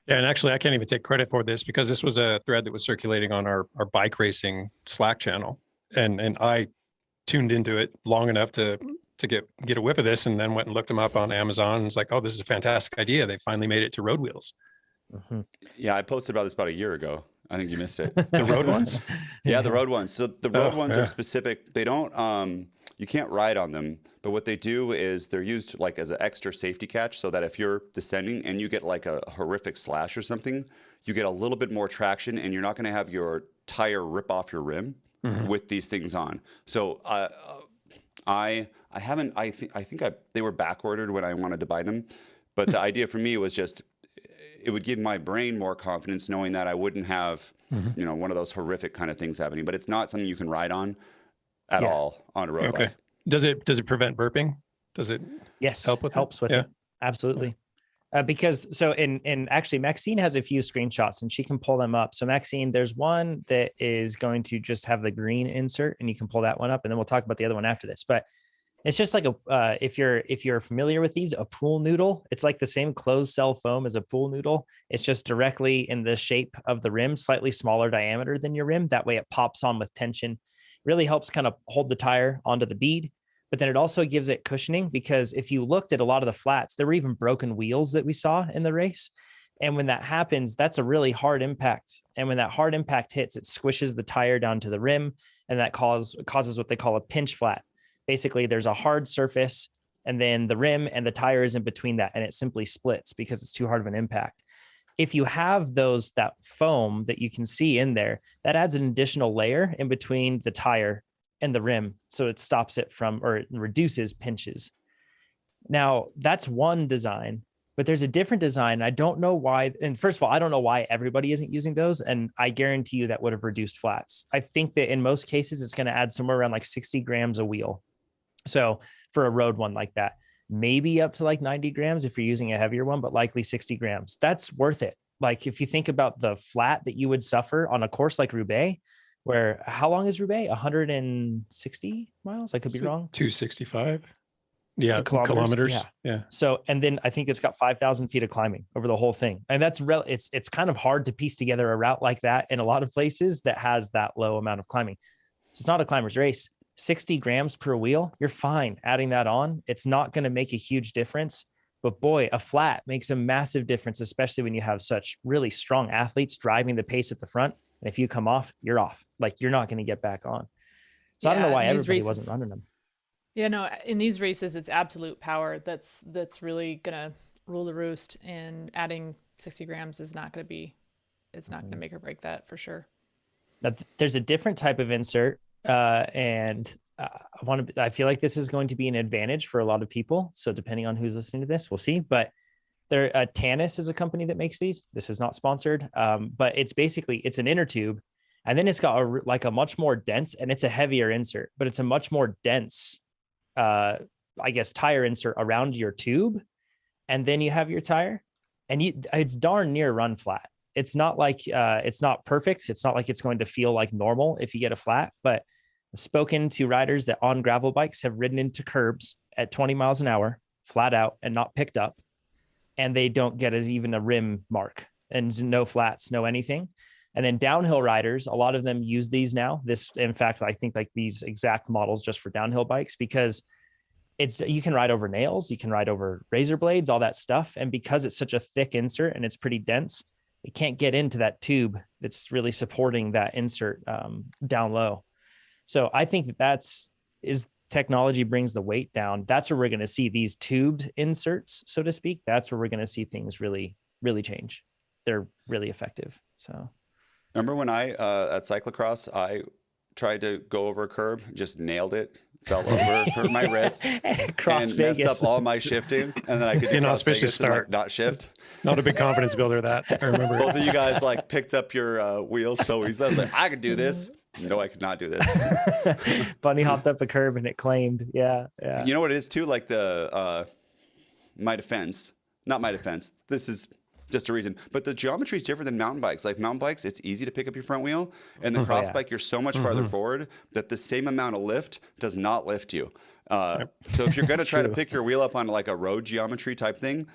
Yeah, and actually, I can't even take credit for this, because this was a thread that was circulating on our bike racing Slack channel, and I tuned into it long enough to get a whiff of this, and then went and looked them up on Amazon, and was like, oh, this is a fantastic idea. They finally made it to road wheels. Mm-hmm. Yeah, I posted about this about a year ago. I think you missed it. The road ones? Yeah, the road ones. So the road ones are specific. They don't, you can't ride on them, but what they do is they're used like as an extra safety catch, so that if you're descending and you get like a horrific slash or something, you get a little bit more traction, and you're not going to have your tire rip off your rim with these things on. So I think they were back ordered when I wanted to buy them, but the idea for me was just, it would give my brain more confidence knowing that I wouldn't have, one of those horrific kind of things happening. But it's not something you can ride on at all on a road bike. Does it prevent burping? Does it? Yes, help with helps with it. Absolutely. Because actually Maxine has a few screenshots and she can pull them up. So Maxine, there's one that is going to just have the green insert, and you can pull that one up, and then we'll talk about the other one after this. But it's just like if you're familiar with these, a pool noodle, it's like the same closed cell foam as a pool noodle. It's just directly in the shape of the rim, slightly smaller diameter than your rim. That way it pops on with tension, really helps kind of hold the tire onto the bead. But then it also gives it cushioning, because if you looked at a lot of the flats, there were even broken wheels that we saw in the race. And when that happens, that's a really hard impact. And when that hard impact hits, it squishes the tire down to the rim, and that causes what they call a pinch flat. Basically, there's a hard surface, and then the rim and the tire is in between that, and it simply splits because it's too hard of an impact. if you have that foam that you can see in there, that adds an additional layer in between the tire and the rim. So it stops it from, or it reduces pinches. Now that's one design, but there's a different design. I don't know why. And first of all, I don't know why everybody isn't using those. And I guarantee you that would have reduced flats. I think that in most cases, it's going to add somewhere around like 60 grams a wheel. So for a road one like that, maybe up to like 90 grams if you're using a heavier one, but likely 60 grams. That's worth it. Like if you think about the flat that you would suffer on a course like Roubaix, where how long is Roubaix? 160 miles? I could be wrong. 265. Yeah, kilometers. Yeah. So, and then I think it's got 5,000 feet of climbing over the whole thing. And that's it's kind of hard to piece together a route like that in a lot of places that has that low amount of climbing. So it's not a climber's race. 60 grams per wheel, you're fine adding that on. It's not going to make a huge difference, but boy, a flat makes a massive difference, especially when you have such really strong athletes driving the pace at the front. And if you come off, you're off. Like you're not going to get back on. So I don't know why everybody wasn't running them. Yeah, no, in these races, it's absolute power that's really going to rule the roost, and adding 60 grams is not going to be, it's not going to make or break that for sure. Now, there's a different type of insert, and I feel like this is going to be an advantage for a lot of people. So depending on who's listening to this, we'll see. But Tannis is a company that makes these. This is not sponsored, but it's an inner tube, and then it's got a much more dense, and it's a heavier insert, but it's a much more dense tire insert around your tube. And then you have your tire, and it's darn near run flat. It's not like, it's not perfect. It's not like it's going to feel like normal if you get a flat, but I've spoken to riders that on gravel bikes have ridden into curbs at 20 miles an hour, flat out, and not picked up. And they don't get even a rim mark, and no flats, no anything. And then downhill riders, a lot of them use these now. In fact, I think like these exact models just for downhill bikes, because you can ride over nails, you can ride over razor blades, all that stuff. And because it's such a thick insert and it's pretty dense, it can't get into that tube that's really supporting that insert down low. So I think that's technology brings the weight down. That's where we're going to see these tubed inserts, so to speak. That's where we're going to see things really, really change. They're really effective. So. Remember when I, at cyclocross, I tried to go over a curb, just nailed it, fell over, hurt my wrist, and messed up all my shifting. And then I could inauspicious start, not shift. Not a big confidence builder, that. I remember. Both of you guys picked up your wheels so easily. I was like, I could do this. No, I could not do this. Bunny hopped up a curb and it claimed. Yeah. You know what it is too? Like not my defense. This is just a reason, but the geometry is different than mountain bikes. Like mountain bikes, it's easy to pick up your front wheel, and the cross bike, you're so much farther forward that the same amount of lift does not lift you. So if you're going to try to pick your wheel up on like a road geometry type thing,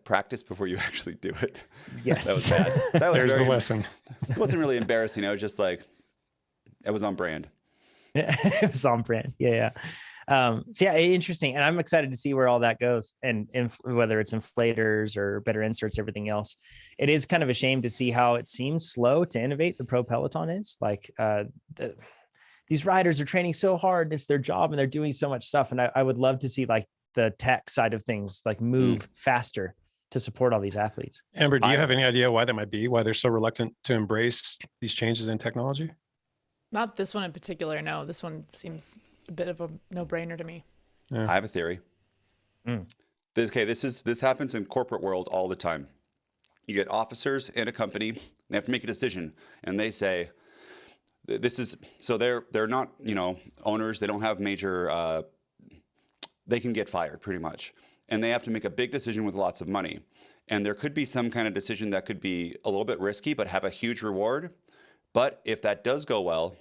practice before you actually do it. Yes. That was bad. That was There's the lesson. It wasn't really embarrassing. I was just like, it was on brand. It was on brand. Yeah. So yeah, interesting. And I'm excited to see where all that goes, and whether it's inflators or better inserts, everything else. It is kind of a shame to see how it seems slow to innovate. The pro peloton is like, these riders are training so hard. It's their job and they're doing so much stuff. And I would love to see like the tech side of things, like move faster to support all these athletes. Amber, do you have any idea why that might be? Why they're so reluctant to embrace these changes in technology? Not this one in particular. No, this one seems a bit of a no-brainer to me. Yeah. I have a theory. This happens in corporate world all the time. You get officers in a company, they have to make a decision, and they say, they're not, owners, they don't have major, they can get fired pretty much. And they have to make a big decision with lots of money. And there could be some kind of decision that could be a little bit risky, but have a huge reward. But if that does go well,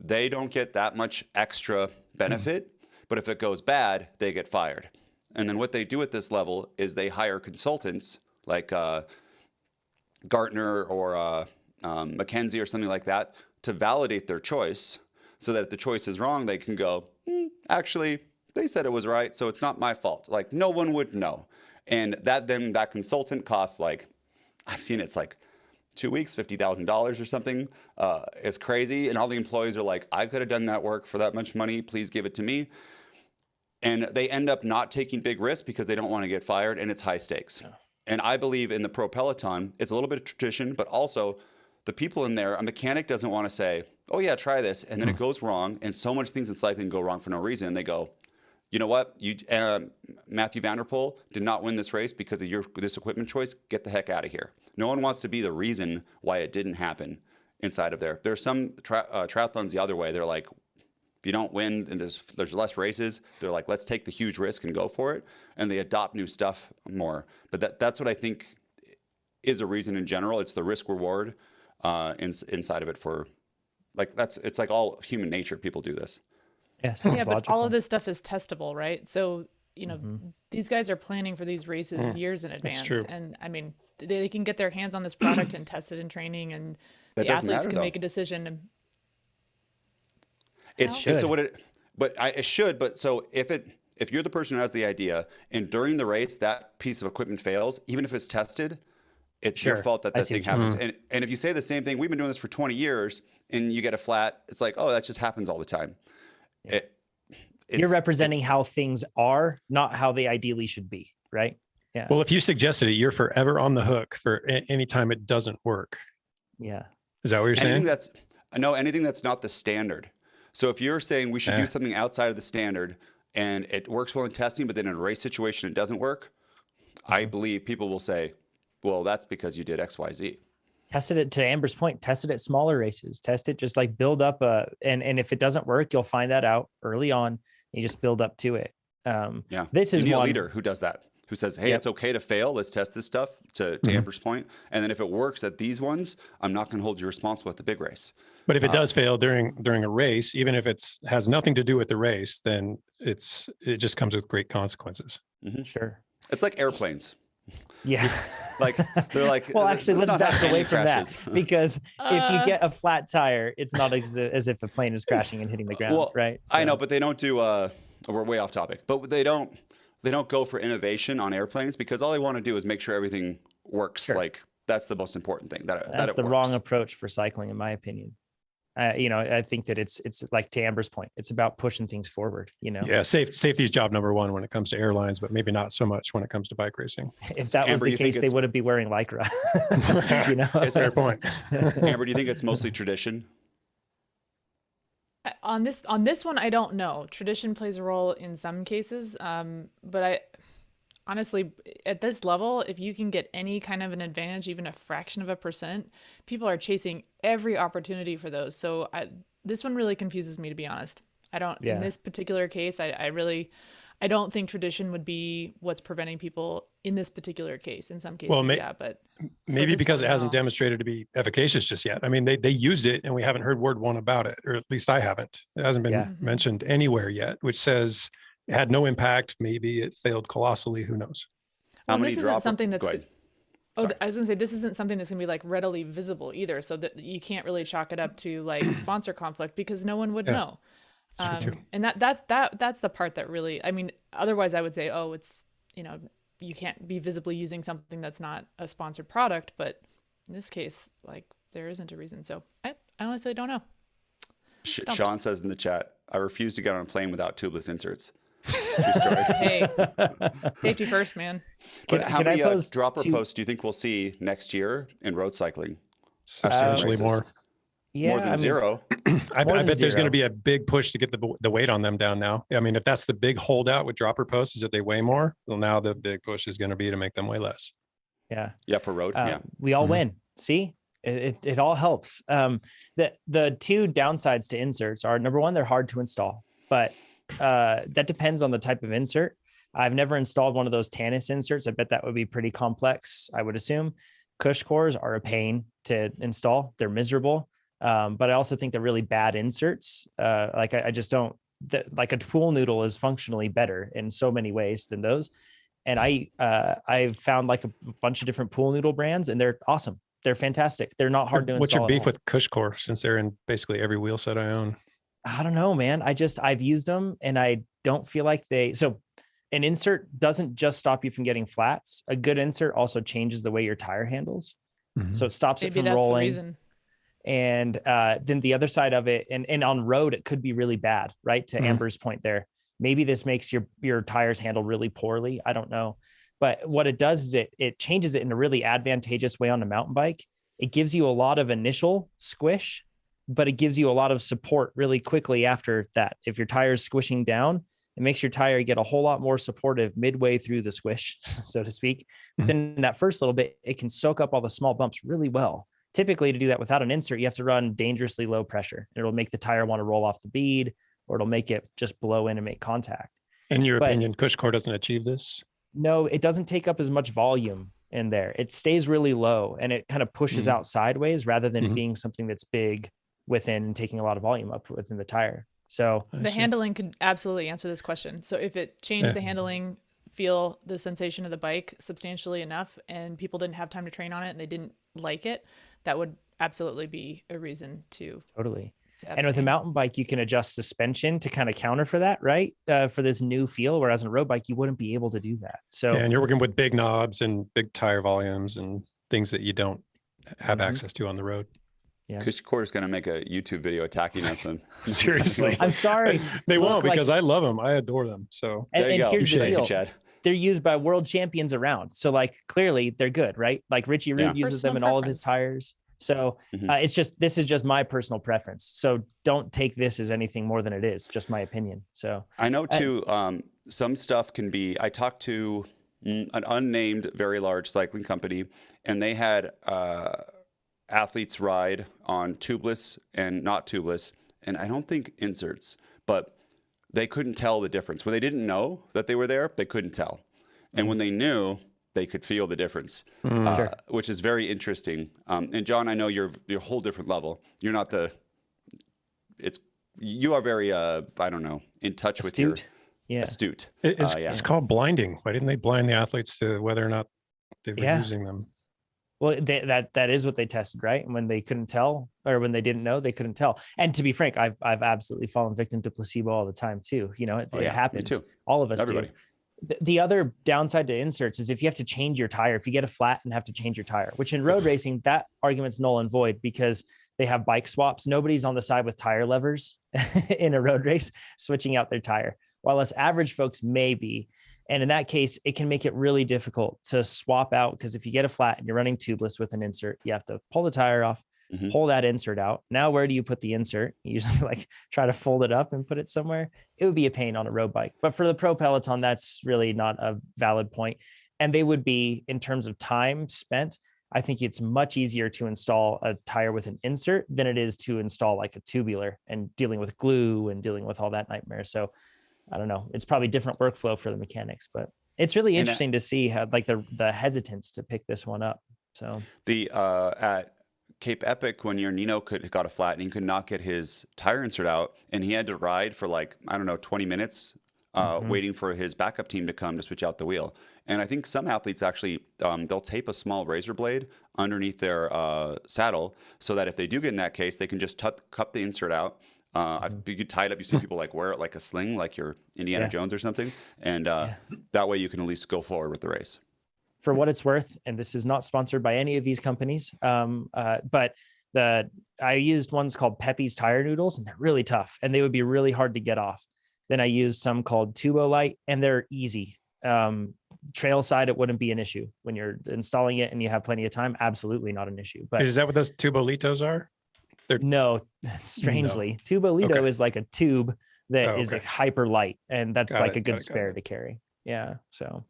they don't get that much extra benefit, but if it goes bad, they get fired. And then what they do at this level is they hire consultants like Gartner or McKinsey or something like that to validate their choice, so that if the choice is wrong, they can go, actually, they said it was right, so it's not my fault. Like, no one would know. And that consultant costs I've seen it's 2 weeks, $50,000 or something. It's crazy. And all the employees are like, I could have done that work for that much money. Please give it to me. And they end up not taking big risks because they don't want to get fired, and it's high stakes. And I believe in the pro peloton, it's a little bit of tradition, but also the people in there, a mechanic doesn't want to say, oh yeah, try this. And then it goes wrong. And so much things in cycling go wrong for no reason. And they go, you know what? Matthew Van Der Poel did not win this race because of this equipment choice. Get the heck out of here. No one wants to be the reason why it didn't happen inside of there. There's some triathlons the other way. They're like, if you don't win and there's less races, they're like, let's take the huge risk and go for it. And they adopt new stuff more. But that's what I think is a reason in general. It's the risk reward inside of it for it's like all human nature. People do this. Yeah, but logical. All of this stuff is testable, right? So, these guys are planning for these races years in advance. That's true. And I mean, they can get their hands on this product and test it in training, and the athletes can make a decision. It should. But so if you're the person who has the idea and during the race that piece of equipment fails, even if it's tested, it's your fault that thing happens. And if you say the same thing, we've been doing this for 20 years, and you get a flat, it's like, oh, that just happens all the time. Yeah. You're representing how things are, not how they ideally should be, right? Yeah. Well, if you suggested it, you're forever on the hook for any time it doesn't work. Yeah. Is that what you're saying? Anything that's not the standard. So if you're saying we should do something outside of the standard and it works well in testing, but then in a race situation it doesn't work, I believe people will say, well, that's because you did X, Y, Z. Tested it, to Amber's point, tested at smaller races. Test it, just like build up and if it doesn't work, you'll find that out early on. You just build up to it. This is a leader who does that, who says, hey, it's okay to fail. Let's test this stuff to Amber's point. And then if it works at these ones, I'm not going to hold you responsible at the big race. But if it does fail during a race, even if has nothing to do with the race, then it just comes with great consequences. Sure. It's like airplanes. Yeah. They're like, well, actually, let's back away from that, because if you get a flat tire, it's not as if a plane is crashing and hitting the ground, right? So. I know, but they don't do, we're way off topic, but they don't go for innovation on airplanes because all they want to do is make sure everything works. Sure. Like that's the most important thing. That's the wrong approach for cycling, in my opinion. I think that it's like to Amber's point, it's about pushing things forward, Yeah. Safety is job number one when it comes to airlines, but maybe not so much when it comes to bike racing. If that was the case, they wouldn't be wearing Lycra. It's their point. Amber, do you think it's mostly tradition? On this one, I don't know. Tradition plays a role in some cases. But honestly, at this level, if you can get any kind of an advantage, even a fraction of a percent, people are chasing every opportunity for those. So this one really confuses me, to be honest. In this particular case, I don't think tradition would be what's preventing people in this particular case. In some cases, but maybe because it hasn't demonstrated to be efficacious just yet. I mean, they used it and we haven't heard word one about it, or at least I haven't. It hasn't been mentioned anywhere yet, which says it had no impact. Maybe it failed colossally. Who knows? Well, this isn't something that's. I was gonna say, this isn't something that's gonna be like readily visible either, so that you can't really chalk it up to like sponsor conflict because no one would know. And that's the part that really, I mean, otherwise I would say, oh, it's, you can't be visibly using something that's not a sponsored product, but in this case, like there isn't a reason. So I honestly don't know. Sean says in the chat, I refuse to get on a plane without tubeless inserts. True story. Hey, safety first, man. But how many dropper posts do you think we'll see next year in road cycling? Substantially more. Yeah, more than zero. I bet there's going to be a big push to get the weight on them down now. I mean, if that's the big holdout with dropper posts is that they weigh more, well, now the big push is going to be to make them weigh less. Yeah. Yeah, for road. We all win. See, it all helps. The two downsides to inserts are, number one, they're hard to install, but that depends on the type of insert. I've never installed one of those Tannis inserts. I bet that would be pretty complex, I would assume. Cush cores are a pain to install. They're miserable. But I also think they're really bad inserts. I just don't, like a pool noodle is functionally better in so many ways than those. And I've found like a bunch of different pool noodle brands and they're awesome. They're fantastic. They're not hard to install. What's your beef with Cush core, since they're in basically every wheel set I own? I don't know, man. I've used them and I don't feel like so an insert doesn't just stop you from getting flats. A good insert also changes the way your tire handles. Mm-hmm. So it stops it from rolling. The reason. And then the other side of it, and on road, it could be really bad, right? To Amber's point there. Maybe this makes your tires handle really poorly. I don't know. But what it does is it changes it in a really advantageous way on a mountain bike. It gives you a lot of initial squish, but it gives you a lot of support really quickly after that. If your tire's squishing down, it makes your tire get a whole lot more supportive midway through the squish, so to speak. Then in that first little bit, it can soak up all the small bumps really well. Typically, to do that without an insert, you have to run dangerously low pressure. It'll make the tire want to roll off the bead, or it'll make it just blow in and make contact. In your opinion, Cushcore doesn't achieve this? No, it doesn't take up as much volume in there. It stays really low, and it kind of pushes out sideways rather than being something that's big within and taking a lot of volume up within the tire. So the handling could absolutely answer this question. So if it changed the handling, feel the sensation of the bike substantially enough, and people didn't have time to train on it and they didn't like it, that would absolutely be a reason to totally. And with a mountain bike, you can adjust suspension to kind of counter for that, right? For this new feel, whereas on a road bike, you wouldn't be able to do that. So and you're working with big knobs and big tire volumes and things that you don't have access to on the road. Yeah. Cushcore is going to make a YouTube video attacking us. And seriously, I'm sorry. They won't, because I love them. I adore them. So and here's the deal. Chad. They're used by world champions around. So like, clearly they're good, right? Like Richie Rude uses them in all of his tires. So this is just my personal preference. So don't take this as anything more than it is, just my opinion. So I know too, some stuff can be, I talked to an unnamed, very large cycling company, and they had athletes ride on tubeless and not tubeless. And I don't think inserts, but they couldn't tell the difference. When they didn't know that they were there, they couldn't tell. And when they knew, they could feel the difference, which is very interesting. And John, I know you're a whole different level. You're not you are very, I don't know, in touch astute. with your astute. It's called blinding. Why didn't they blind the athletes to whether or not they were using them? Well, that is what they tested, right? And when they couldn't tell, or when they didn't know, they couldn't tell. And to be frank, I've absolutely fallen victim to placebo all the time too. You know, it happens. Me too. All of us Everybody. do. The other downside to inserts is if you have to change your tire, if you get a flat and have to change your tire, which in road racing, that argument's null and void because they have bike swaps. Nobody's on the side with tire levers in a road race, switching out their tire, while us average folks may be. And in that case, it can make it really difficult to swap out, because if you get a flat and you're running tubeless with an insert, you have to pull the tire off, pull that insert out. Now, where do you put the insert? You usually like try to fold it up and put it somewhere. It would be a pain on a road bike. But for the pro peloton, that's really not a valid point. And they would be, in terms of time spent, I think it's much easier to install a tire with an insert than it is to install like a tubular and dealing with glue and dealing with all that nightmare. So I don't know. It's probably different workflow for the mechanics, but it's really interesting to see how like the hesitance to pick this one up. So the at Cape Epic, when your Nino got a flat and he could not get his tire insert out, and he had to ride for like, I don't know, 20 minutes waiting for his backup team to come to switch out the wheel. And I think some athletes actually, they'll tape a small razor blade underneath their saddle so that if they do get in that case, they can just cup the insert out. You could tie it up. You see people like wear it like a sling, like you're Indiana Jones or something. And that way you can at least go forward with the race. For what it's worth, and this is not sponsored by any of these companies, but I used ones called Pepe's tire noodles, and they're really tough, and they would be really hard to get off. Then I used some called Tubolite, and they're easy. Trail side, it wouldn't be an issue when you're installing it and you have plenty of time. Absolutely not an issue. But is that what those Tubolitos are? No, strangely, Tubolito is like a tube that is like hyper light, and that's like a good spare to carry. Yeah. So,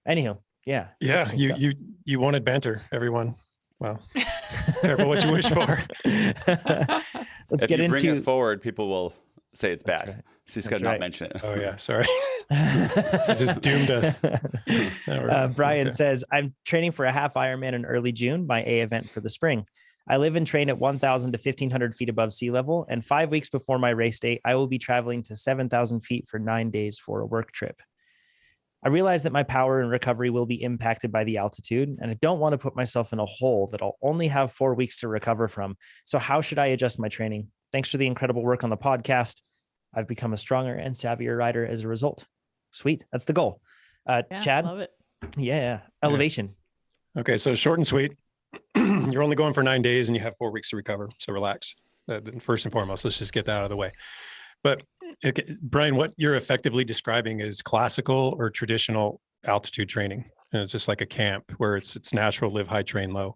anyhow. Yeah. You wanted banter, everyone. Well, careful what you wish for. Let's if get you into bring it forward, people will say it's bad. Right. So he's got to not mention it. Oh yeah, sorry. You just doomed us. Brian says, I'm training for a half Ironman in early June, my A event for the spring. I live and train at 1,000 to 1,500 feet above sea level, and 5 weeks before my race date, I will be traveling to 7,000 feet for 9 days for a work trip. I realize that my power and recovery will be impacted by the altitude, and I don't want to put myself in a hole that I'll only have 4 weeks to recover from. So how should I adjust my training? Thanks for the incredible work on the podcast. I've become a stronger and savvier rider as a result. Sweet. That's the goal. Chad? Love it. Yeah. Elevation. Okay. So short and sweet. You're only going for 9 days and you have 4 weeks to recover. So relax. First and foremost, let's just get that out of the way. But okay, Brian, what you're effectively describing is classical or traditional altitude training. And it's just like a camp where it's natural, live high, train low.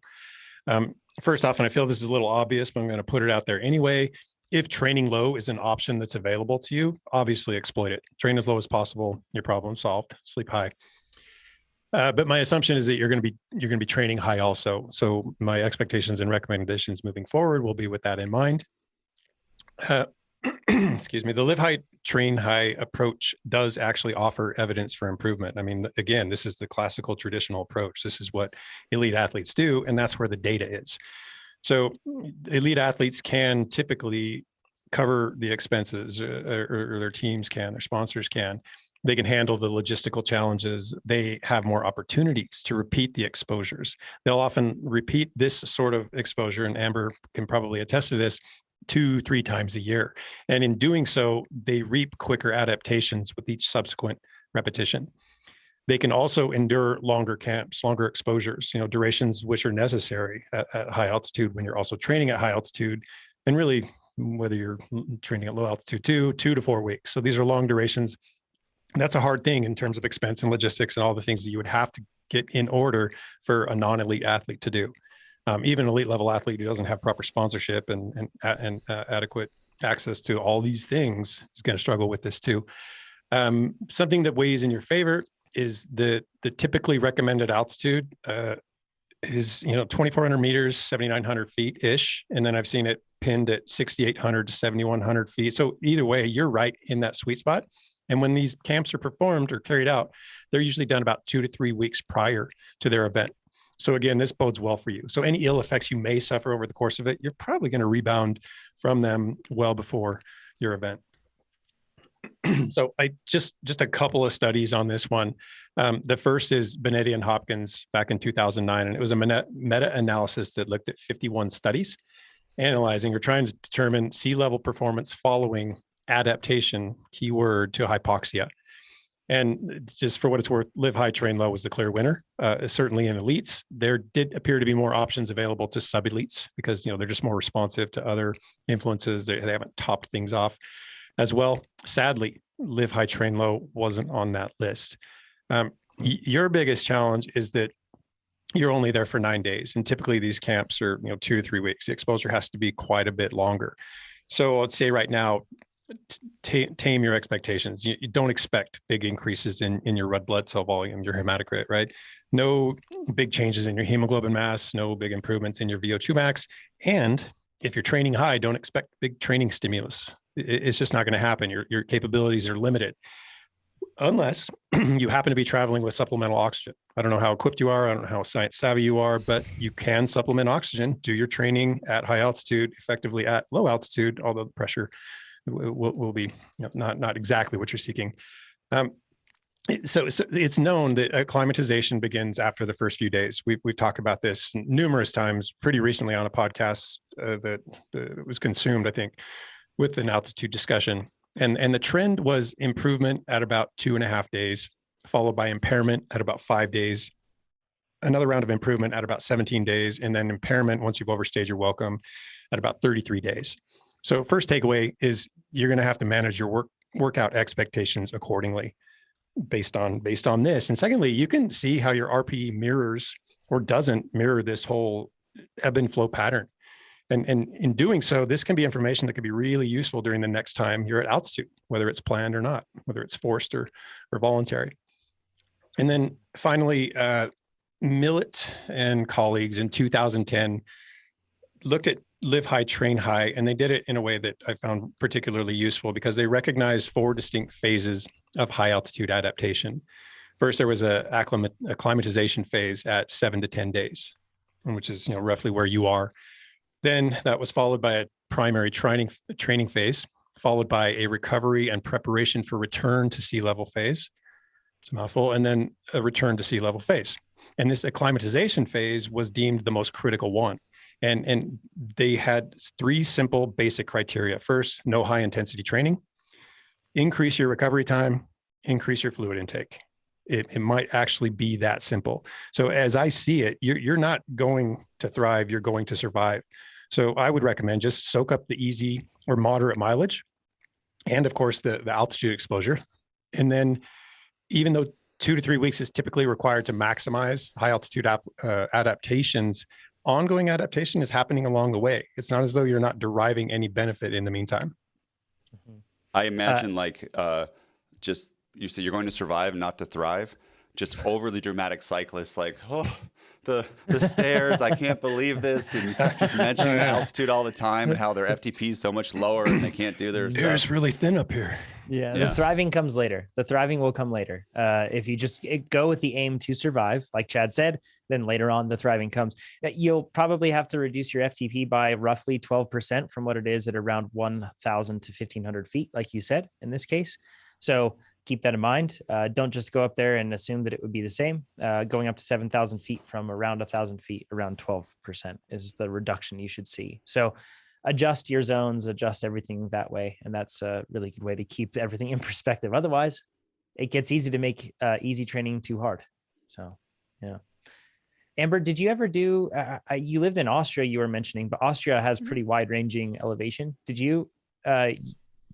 First off, and I feel this is a little obvious, but I'm going to put it out there anyway. If training low is an option that's available to you, obviously exploit it. Train as low as possible. Your problem solved. Sleep high. But my assumption is that you're going to be training high also. So my expectations and recommendations moving forward will be with that in mind. Excuse me. The live high, train high approach does actually offer evidence for improvement. I mean, again, this is the classical traditional approach. This is what elite athletes do, and that's where the data is. So elite athletes can typically cover the expenses, or their teams can, their sponsors can. They can handle the logistical challenges. They have more opportunities to repeat the exposures. They'll often repeat this sort of exposure, and Amber can probably attest to this, 2-3 times a year. And in doing so, they reap quicker adaptations with each subsequent repetition. They can also endure longer camps, longer exposures, durations which are necessary at high altitude when you're also training at high altitude, and really whether you're training at low altitude too, 2 to 4 weeks. So these are long durations. That's a hard thing in terms of expense and logistics and all the things that you would have to get in order for a non-elite athlete to do. Even an elite level athlete who doesn't have proper sponsorship and adequate access to all these things is going to struggle with this too. Something that weighs in your favor is the typically recommended altitude is 2,400 meters, 7,900 feet ish, and then I've seen it pinned at 6,800 to 7,100 feet. So either way, you're right in that sweet spot. And when these camps are performed or carried out, they're usually done about 2 to 3 weeks prior to their event. So again, this bodes well for you. So any ill effects you may suffer over the course of it, you're probably going to rebound from them well before your event. So I just a couple of studies on this one. The first is Benetti and Hopkins back in 2009, and it was a meta-analysis that looked at 51 studies analyzing or trying to determine sea level performance following adaptation, keyword, to hypoxia. And just for what it's worth, live high, train low was the clear winner. Certainly in elites, there did appear to be more options available to sub-elites because they're just more responsive to other influences. They haven't topped things off as well. Sadly, live high, train low wasn't on that list. Your biggest challenge is that you're only there for 9 days, and typically these camps are 2 to 3 weeks. The exposure has to be quite a bit longer. So I'd say right now, tame your expectations. You don't expect big increases in your red blood cell volume, your hematocrit, right? No big changes in your hemoglobin mass, no big improvements in your VO2 max. And if you're training high, don't expect big training stimulus. It's just not going to happen. Your capabilities are limited unless you happen to be traveling with supplemental oxygen. I don't know how equipped you are. I don't know how science savvy you are, but you can supplement oxygen, do your training at high altitude, effectively at low altitude, although the pressure will be not exactly what you're seeking. So it's known that acclimatization begins after the first few days. We've talked about this numerous times, pretty recently on a podcast that was consumed, I think, with an altitude discussion. And the trend was improvement at about 2.5 days, followed by impairment at about 5 days, another round of improvement at about 17 days, and then impairment once you've overstayed your welcome at about 33 days. So first takeaway is you're going to have to manage your workout expectations accordingly based on this. And secondly, you can see how your RPE mirrors or doesn't mirror this whole ebb and flow pattern. And in doing so, this can be information that could be really useful during the next time you're at altitude, whether it's planned or not, whether it's forced or voluntary. And then finally, Millett and colleagues in 2010 looked at live high, train high, and they did it in a way that I found particularly useful because they recognized 4 distinct phases of high altitude adaptation. First, there was a acclimatization phase at 7 to 10 days, which is roughly where you are. Then that was followed by a primary training phase, followed by a recovery and preparation for return to sea level phase. It's a mouthful, and then a return to sea level phase. And this acclimatization phase was deemed the most critical one. And they had 3 simple basic criteria. First, no high intensity training, increase your recovery time, increase your fluid intake. It might actually be that simple. So as I see it, you're not going to thrive, you're going to survive. So I would recommend just soak up the easy or moderate mileage and of course the altitude exposure. And then even though 2 to 3 weeks is typically required to maximize high altitude adaptations. Ongoing adaptation is happening along the way. It's not as though you're not deriving any benefit in the meantime. I imagine just, you say you're going to survive, not to thrive. Just overly dramatic cyclists like, oh, the stairs, I can't believe this. And just mentioning the altitude all the time and how their FTP is so much lower and they can't do their stuff. It's really thin up here. Yeah, the thriving comes later. The thriving will come later. If you just go with the aim to survive, like Chad said, then later on the thriving comes. You'll probably have to reduce your FTP by roughly 12% from what it is at around 1,000 to 1,500 feet, like you said, in this case. So keep that in mind. Don't just go up there and assume that it would be the same. Going up to 7,000 feet from around 1,000 feet, around 12% is the reduction you should see. So adjust your zones, adjust everything that way. And that's a really good way to keep everything in perspective. Otherwise, it gets easy to make easy training too hard. So, yeah. Amber, did you ever do, you lived in Austria, you were mentioning, but Austria has pretty wide ranging elevation. Did you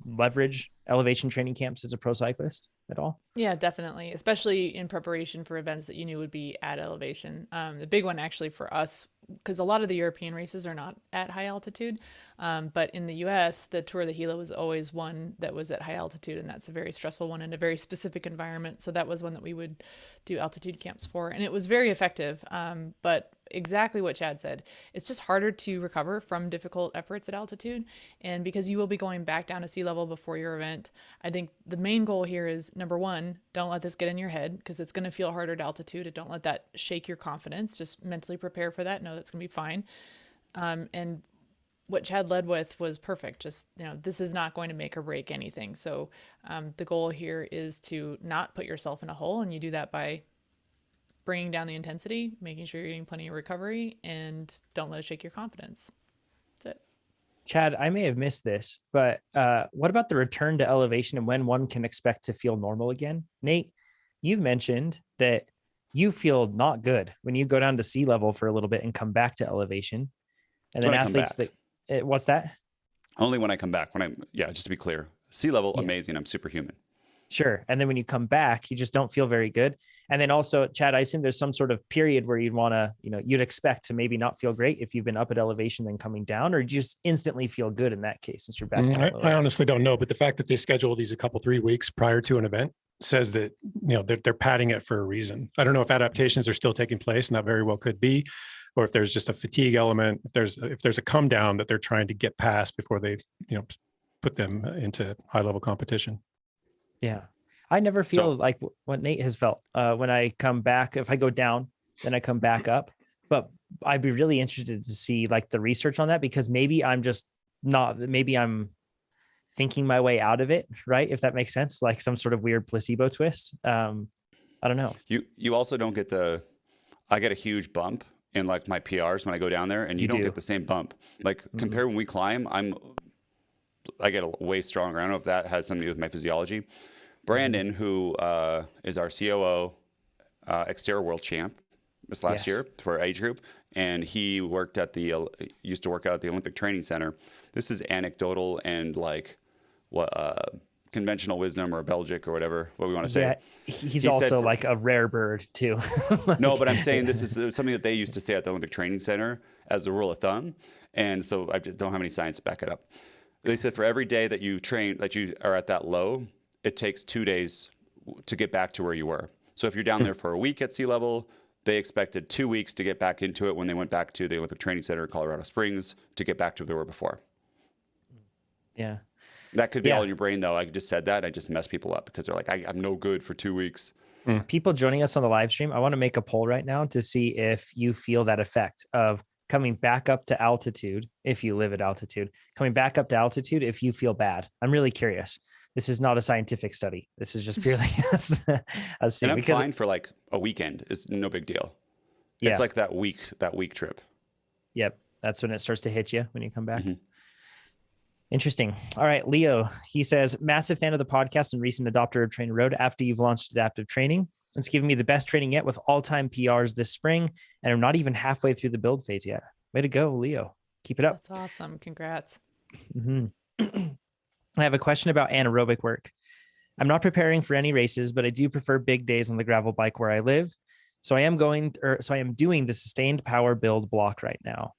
leverage elevation training camps as a pro cyclist at all? Yeah, definitely, especially in preparation for events that you knew would be at elevation. The big one actually for us, because a lot of the European races are not at high altitude, but in the US, the Tour de Gila was always one that was at high altitude, and that's a very stressful one in a very specific environment. So that was one that we would do altitude camps for, and it was very effective. But exactly what Chad said, it's just harder to recover from difficult efforts at altitude. And because you will be going back down to sea level before your event, I think the main goal here is, number one, don't let this get in your head, because it's going to feel harder at altitude. And don't let that shake your confidence. Just mentally prepare for that. Know that's going to be fine. And what Chad led with was perfect. Just, this is not going to make or break anything. So the goal here is to not put yourself in a hole. And you do that by bringing down the intensity, making sure you're getting plenty of recovery, and don't let it shake your confidence. That's it. Chad, I may have missed this, but what about the return to elevation and when one can expect to feel normal again? Nate, you've mentioned that you feel not good when you go down to sea level for a little bit and come back to elevation. And then athletes what's that? Only when I come back. Just to be clear, sea level, amazing. I'm superhuman. Sure. And then when you come back, you just don't feel very good. And then also, Chad, I assume there's some sort of period where you'd want to, you'd expect to maybe not feel great if you've been up at elevation then coming down, or just instantly feel good in that case since you're back down. I honestly don't know, but the fact that they schedule these a couple, 3 weeks prior to an event says that, they're padding it for a reason. I don't know if adaptations are still taking place, and that very well could be, or if there's just a fatigue element, if there's a come down that they're trying to get past before they, put them into high level competition. Yeah. I never feel like what Nate has felt when I come back. If I go down, then I come back up. But I'd be really interested to see like the research on that, because maybe I'm thinking my way out of it, right? If that makes sense, like some sort of weird placebo twist. I don't know. You also don't get I get a huge bump in like my PRs when I go down there, and you don't get the same bump. Like compare when we climb, I get way stronger. I don't know if that has something to do with my physiology. Brandon, who is our COO, Xterra World Champ this last year for our age group, and he used to work out at the Olympic Training Center. This is anecdotal and like conventional wisdom or Belgic or whatever what we want to say. Yeah, he's also like a rare bird too. No, but I'm saying this is something that they used to say at the Olympic Training Center as a rule of thumb, and so I just don't have any science to back it up. They said for every day that you train, that you are at that low, it takes 2 days to get back to where you were. So if you're down there for a week at sea level, they expected 2 weeks to get back into it when they went back to the Olympic Training Center in Colorado Springs to get back to where they were before. Yeah. That could be all in your brain, though. I just said that. I just messed people up because they're like, I'm no good for 2 weeks. People joining us on the live stream, I want to make a poll right now to see if you feel that effect of coming back up to altitude, if you live at altitude, coming back up to altitude, if you feel bad. I'm really curious. This is not a scientific study. This is just purely us. And I'm fine for like a weekend. It's no big deal. Yeah. It's like that week trip. Yep. That's when it starts to hit you when you come back. Interesting. All right. Leo, he says, massive fan of the podcast and recent adopter of TrainerRoad after you've launched adaptive training. It's given me the best training yet with all-time PRs this spring, and I'm not even halfway through the build phase yet. Way to go, Leo. Keep it up. That's awesome. Congrats. I have a question about anaerobic work. I'm not preparing for any races, but I do prefer big days on the gravel bike where I live. So I am doing the sustained power build block right now.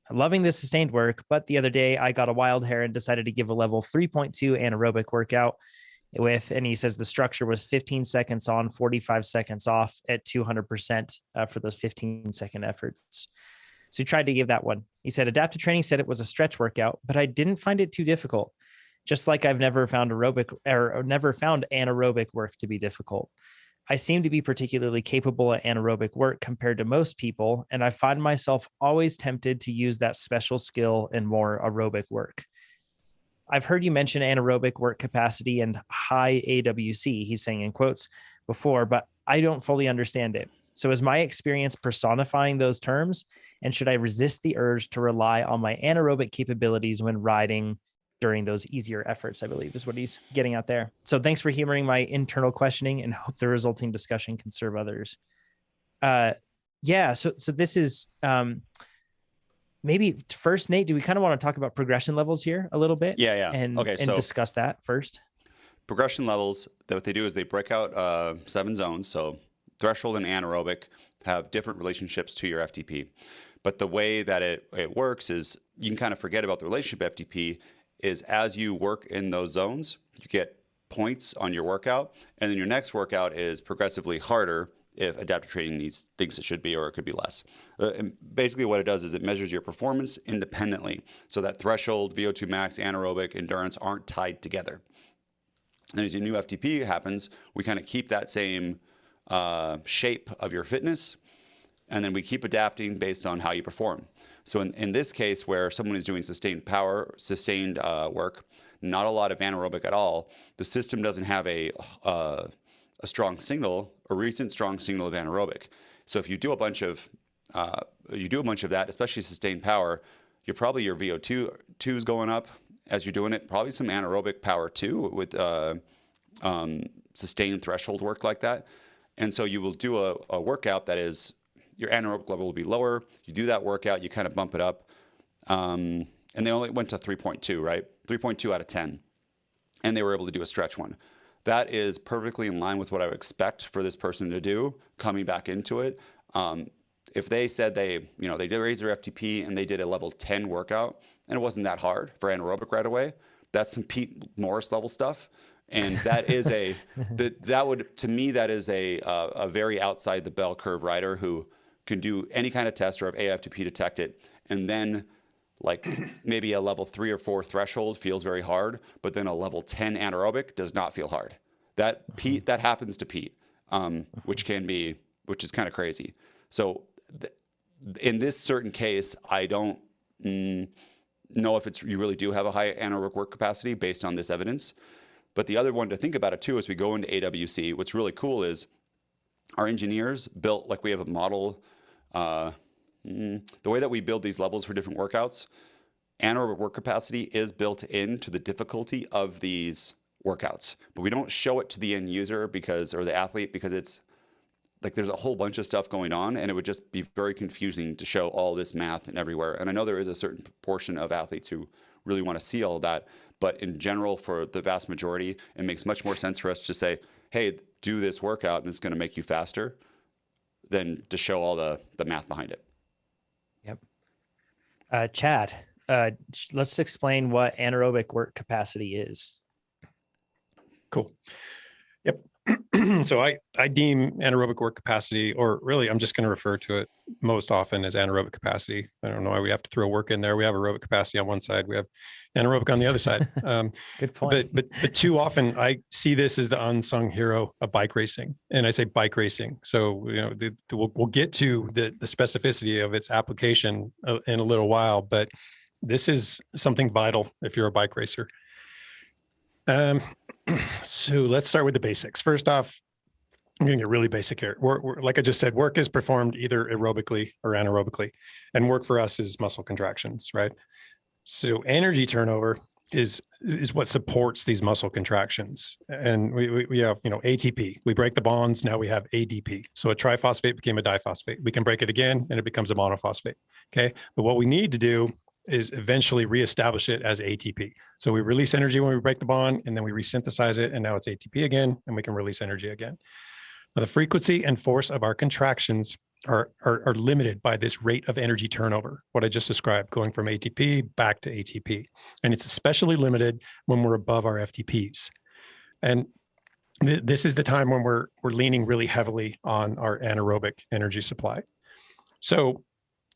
I'm loving the sustained work, but the other day I got a wild hair and decided to give a level 3.2 anaerobic workout and he says the structure was 15 seconds on, 45 seconds off at 200% for those 15-second efforts. So he tried to give that one. He said adaptive training said it was a stretch workout, but I didn't find it too difficult. Just like I've never found anaerobic work to be difficult. I seem to be particularly capable at anaerobic work compared to most people, and I find myself always tempted to use that special skill in more aerobic work. I've heard you mention anaerobic work capacity and high AWC, he's saying in quotes, before, but I don't fully understand it. So is my experience personifying those terms? And should I resist the urge to rely on my anaerobic capabilities when riding during those easier efforts, I believe is what he's getting at there. So thanks for humoring my internal questioning and hope the resulting discussion can serve others. So this is maybe first, Nate, do we kind of want to talk about progression levels here a little bit? Yeah. And discuss that first. Progression levels, what they do is they break out 7 zones. So threshold and anaerobic have different relationships to your FTP. But the way that it works is you can kind of forget about the relationship FTP is as you work in those zones, you get points on your workout, and then your next workout is progressively harder if adaptive training thinks it should be, or it could be less. And basically what it does is it measures your performance independently. So that threshold, VO2 max, anaerobic, endurance aren't tied together. And as your new FTP happens, we kind of keep that same shape of your fitness, and then we keep adapting based on how you perform. So in this case, where someone is doing sustained work, not a lot of anaerobic at all, the system doesn't have a strong signal, a recent strong signal of anaerobic. So if you do a bunch of that, especially sustained power, your VO2 is going up as you're doing it. Probably some anaerobic power too with sustained threshold work like that. And so you will do a workout that is, your anaerobic level will be lower. You do that workout, you kind of bump it up. And they only went to 3.2, right? 3.2 out of 10. And they were able to do a stretch one. That is perfectly in line with what I would expect for this person to do coming back into it. If they said they did raise their FTP and they did a level 10 workout and it wasn't that hard for anaerobic right away, that's some Pete Morris level stuff. And that is a very outside the bell curve rider who can do any kind of test or have AFTP detect it. And then like maybe a level 3 or 4 threshold feels very hard, but then a level 10 anaerobic does not feel hard. That happens to Pete, which is kind of crazy. So in this certain case, I don't know if you really do have a high anaerobic work capacity based on this evidence. But the other one to think about it too, as we go into AWC, what's really cool is our engineers built, like we have a model, the way that we build these levels for different workouts, anaerobic work capacity is built into the difficulty of these workouts, but we don't show it to the end user or the athlete because it's like there's a whole bunch of stuff going on and it would just be very confusing to show all this math and everywhere. And I know there is a certain portion of athletes who really want to see all of that, but in general, for the vast majority, it makes much more sense for us to say, hey, do this workout and it's going to make you faster than to show all the math behind it. Yep. Chad, let's explain what anaerobic work capacity is. Cool. Yep. So I deem anaerobic work capacity, or really I'm just going to refer to it most often as anaerobic capacity. I don't know why we have to throw work in there. We have aerobic capacity on one side, we have anaerobic on the other side. Good point. But too often I see this as the unsung hero of bike racing, and I say bike racing. So we'll get to the specificity of its application in a little while, but this is something vital if you're a bike racer. So let's start with the basics. First off, I'm going to get really basic here. Like I just said, work is performed either aerobically or anaerobically, and work for us is muscle contractions, right? So energy turnover is what supports these muscle contractions. And we have, ATP, we break the bonds. Now we have ADP. So a triphosphate became a diphosphate. We can break it again and it becomes a monophosphate. Okay. But what we need to do is eventually reestablish it as ATP. So we release energy when we break the bond, and then we resynthesize it, and now it's ATP again, and we can release energy again. Now, the frequency and force of our contractions are limited by this rate of energy turnover, what I just described, going from ATP back to ATP. And it's especially limited when we're above our FTPs. And this is the time when we're leaning really heavily on our anaerobic energy supply. So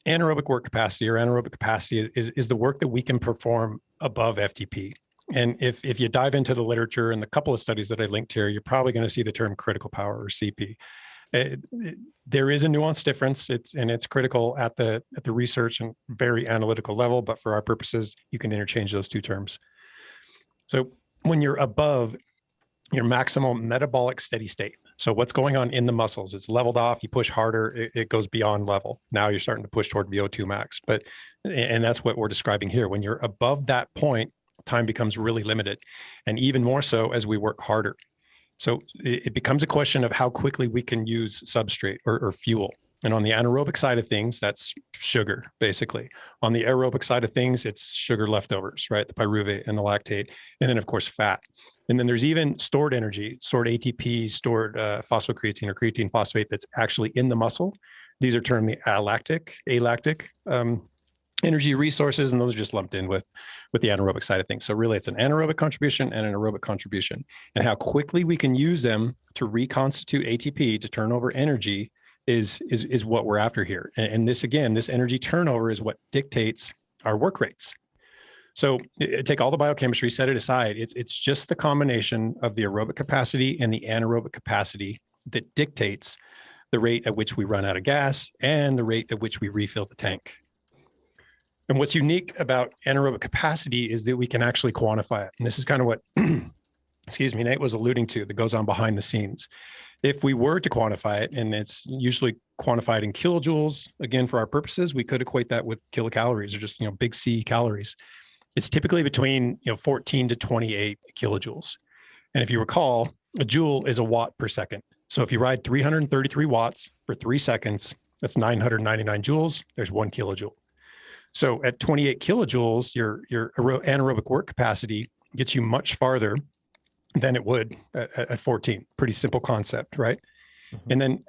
anaerobic work capacity, or anaerobic capacity, is the work that we can perform above FTP. And if you dive into the literature and the couple of studies that I linked here, you're probably going to see the term critical power, or CP. There is a nuanced difference. It's critical at the research and very analytical level, but for our purposes, you can interchange those two terms. So when you're above your maximal metabolic steady state, so what's going on in the muscles, it's leveled off, you push harder, it goes beyond level. Now you're starting to push toward VO2 max, and that's what we're describing here. When you're above that point, time becomes really limited, and even more so as we work harder. So it becomes a question of how quickly we can use substrate or fuel. And on the anaerobic side of things, that's sugar, basically. On the aerobic side of things, it's sugar leftovers, right? The pyruvate and the lactate, and then of course, fat. And then there's even stored energy, stored ATP, stored phosphocreatine or creatine phosphate that's actually in the muscle. These are termed the alactic energy resources, and those are just lumped in with the anaerobic side of things. So really, it's an anaerobic contribution and an aerobic contribution. And how quickly we can use them to reconstitute ATP, to turn over energy, is what we're after here. And this, again, this energy turnover is what dictates our work rates. So take all the biochemistry, set it aside. It's just the combination of the aerobic capacity and the anaerobic capacity that dictates the rate at which we run out of gas and the rate at which we refill the tank. And what's unique about anaerobic capacity is that we can actually quantify it. And this is kind of what, excuse me, Nate was alluding to, that goes on behind the scenes. If we were to quantify it, and it's usually quantified in kilojoules, again, for our purposes, we could equate that with kilocalories, or just, big C calories. It's typically between 14 to 28 kilojoules. And if you recall, a joule is a watt per second. So if you ride 333 watts for 3 seconds, that's 999 joules. There's 1 kilojoule. So at 28 kilojoules, your anaerobic work capacity gets you much farther than it would at 14. Pretty simple concept, right? Mm-hmm. And then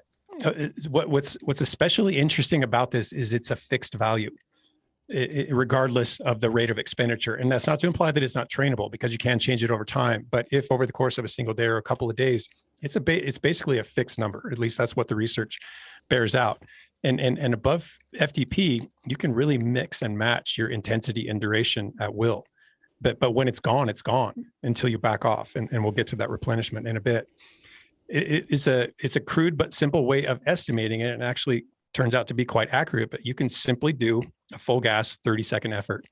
what's especially interesting about this is it's a fixed value, regardless of the rate of expenditure. And that's not to imply that it's not trainable, because you can change it over time. But if over the course of a single day or a couple of days, it's basically a fixed number. At least that's what the research bears out. And above FTP, you can really mix and match your intensity and duration at will. But when it's gone until you back off. And we'll get to that replenishment in a bit. It's a crude but simple way of estimating it, and actually turns out to be quite accurate. But you can simply do a full gas 30-second effort.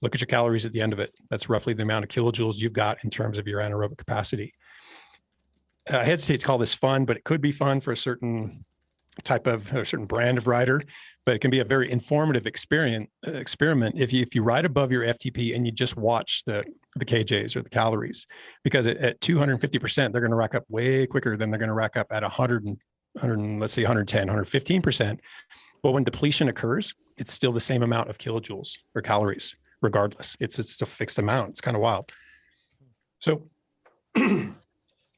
Look at your calories at the end of it. That's roughly the amount of kilojoules you've got in terms of your anaerobic capacity. I hesitate to call this fun, but it could be fun for a certain type of, or a certain brand of rider, but it can be a very informative experiment if you ride above your FTP and you just watch the kJs or the calories, because at 250%, they're going to rack up way quicker than they're going to rack up at 100, let's say 110, 115%. But when depletion occurs, it's still the same amount of kilojoules or calories, regardless. It's a fixed amount. It's kind of wild. So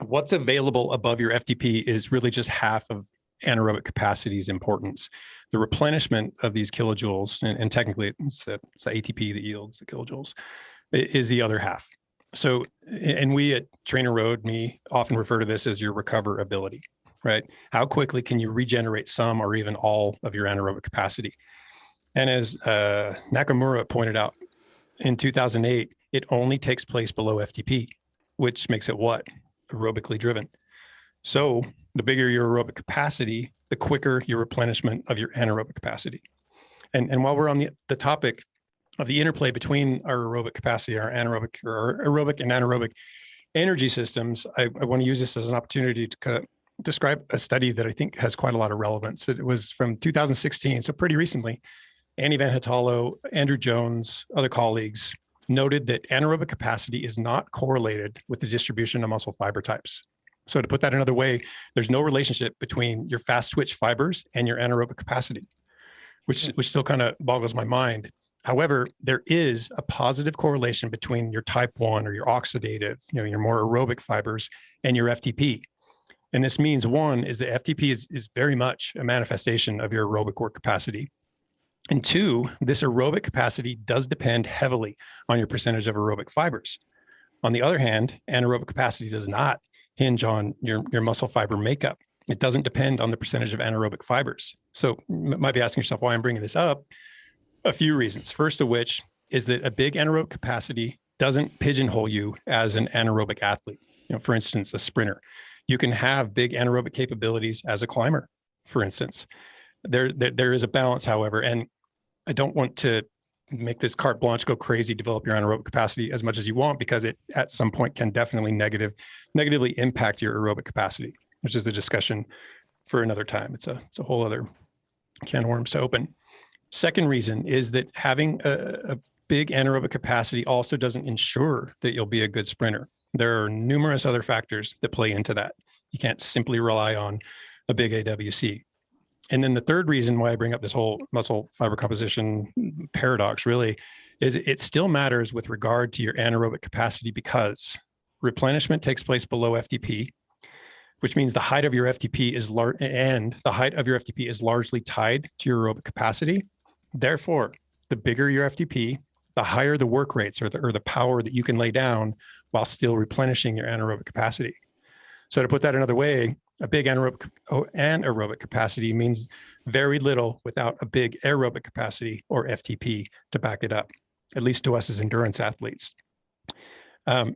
what's available above your FTP is really just half of anaerobic capacity's importance. The replenishment of these kilojoules, and technically it's the ATP that yields the kilojoules, is the other half. So, and we at TrainerRoad, me, often refer to this as your recoverability, right? How quickly can you regenerate some or even all of your anaerobic capacity? And as Nakamura pointed out in 2008, it only takes place below FTP, which makes it what? Aerobically driven. So the bigger your aerobic capacity, the quicker your replenishment of your anaerobic capacity. And while we're on the topic of the interplay between our aerobic capacity, our anaerobic, or our aerobic and anaerobic energy systems, I want to use this as an opportunity to describe a study that I think has quite a lot of relevance. It was from 2016, so pretty recently. Annie Van Hitalo, Andrew Jones, other colleagues noted that anaerobic capacity is not correlated with the distribution of muscle fiber types. So to put that another way, there's no relationship between your fast twitch fibers and your anaerobic capacity, which still kind of boggles my mind. However, there is a positive correlation between your type 1 or your oxidative, your more aerobic fibers and your FTP. And this means one is that FTP is very much a manifestation of your aerobic work capacity. And two, this aerobic capacity does depend heavily on your percentage of aerobic fibers. On the other hand, anaerobic capacity does not hinge on your muscle fiber makeup. It doesn't depend on the percentage of anaerobic fibers. So you might be asking yourself why I'm bringing this up. A few reasons. First of which is that a big anaerobic capacity doesn't pigeonhole you as an anaerobic athlete. For instance, a sprinter. You can have big anaerobic capabilities as a climber, for instance. There is a balance, however, and I don't want to make this carte blanche, go crazy, develop your anaerobic capacity as much as you want, because it at some point can definitely negatively impact your aerobic capacity, which is a discussion for another time. It's a whole other can of worms to open. Second reason is that having a big anaerobic capacity also doesn't ensure that you'll be a good sprinter. There are numerous other factors that play into that. You can't simply rely on a big AWC. And then the third reason why I bring up this whole muscle fiber composition paradox really is it still matters with regard to your anaerobic capacity, because replenishment takes place below FTP, which means the height of your FTP is largely tied to your aerobic capacity. Therefore, the bigger your FTP, the higher the work rates or the power that you can lay down while still replenishing your anaerobic capacity. So to put that another way, a big anaerobic capacity means very little without a big aerobic capacity or FTP to back it up, at least to us as endurance athletes. And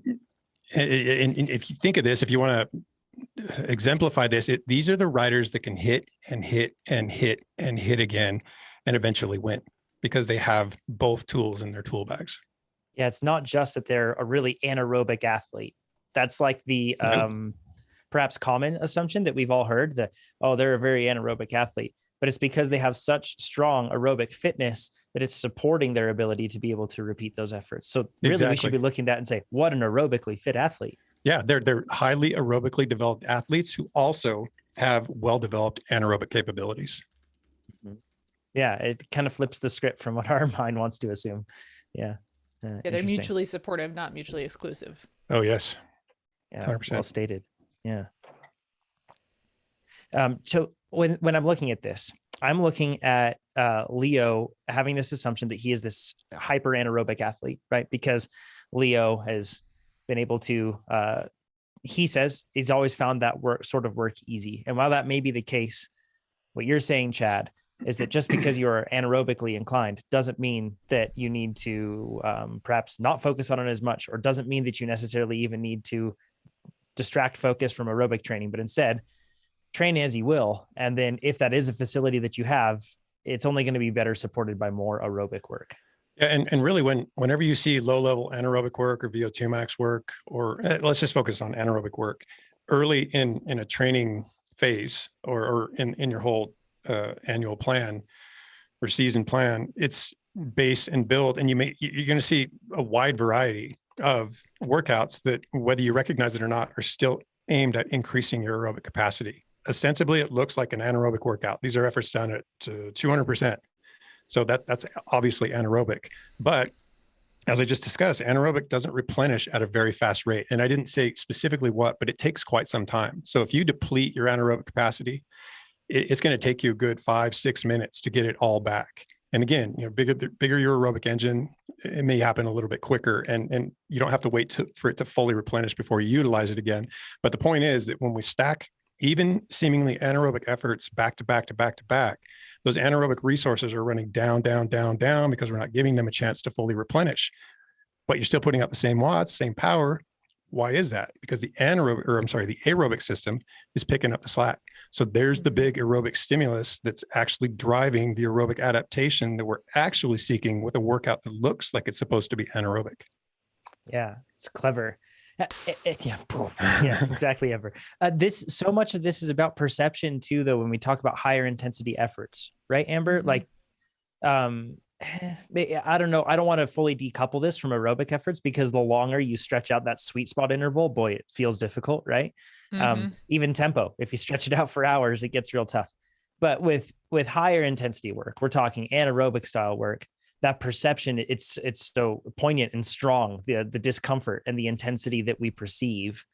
if you think of this, if you want to exemplify this, these are the riders that can hit and hit and hit and hit again and eventually win, because they have both tools in their tool bags. Yeah, it's not just that they're a really anaerobic athlete. That's like the perhaps common assumption that we've all heard, that, oh, they're a very anaerobic athlete. But it's because they have such strong aerobic fitness that it's supporting their ability to be able to repeat those efforts. So really, we should be looking at that and say, what an aerobically fit athlete. Yeah, they're highly aerobically developed athletes who also have well-developed anaerobic capabilities. Yeah, it kind of flips the script from what our mind wants to assume. Yeah. Yeah, they're mutually supportive, not mutually exclusive. Oh, yes. Yeah, 100%. Well stated. Yeah. So when I'm looking at this, I'm looking at Leo having this assumption that he is this hyper anaerobic athlete, right? Because Leo has been able to, he says he's always found that work easy. And while that may be the case, what you're saying, Chad, is that just because you're anaerobically inclined doesn't mean that you need to perhaps not focus on it as much, or doesn't mean that you necessarily even need to distract focus from aerobic training, but instead train as you will. And then if that is a facility that you have, it's only going to be better supported by more aerobic work. Yeah, and really whenever you see low-level anaerobic work or VO2 max work, or let's just focus on anaerobic work, early in a training phase or in your whole annual plan or season plan, it's base and build, and you're going to see a wide variety of workouts that, whether you recognize it or not, are still aimed at increasing your aerobic capacity. Ostensibly, it looks like an anaerobic workout. These are efforts done at 200%. So that's obviously anaerobic. But as I just discussed, anaerobic doesn't replenish at a very fast rate. And I didn't say specifically what, but it takes quite some time. So if you deplete your anaerobic capacity, it's going to take you a good 5-6 minutes to get it all back. And again, bigger your aerobic engine, it may happen a little bit quicker, and you don't have to wait for it to fully replenish before you utilize it again. But the point is that when we stack even seemingly anaerobic efforts back to back to back to back, those anaerobic resources are running down, down, down, down, because we're not giving them a chance to fully replenish. But you're still putting out the same watts, same power. Why is that? Because the aerobic system is picking up the slack. So there's the big aerobic stimulus that's actually driving the aerobic adaptation that we're actually seeking with a workout that looks like it's supposed to be anaerobic. Yeah, it's clever. Yeah, exactly. So much of this is about perception too, though, when we talk about higher intensity efforts, right, Amber? Mm-hmm. Like, I don't know. I don't want to fully decouple this from aerobic efforts, because the longer you stretch out that sweet spot interval, boy, it feels difficult, right? Mm-hmm. Even tempo, if you stretch it out for hours, it gets real tough. But with higher intensity work, we're talking anaerobic style work. that perception, it's so poignant and strong, the discomfort and the intensity that we perceive.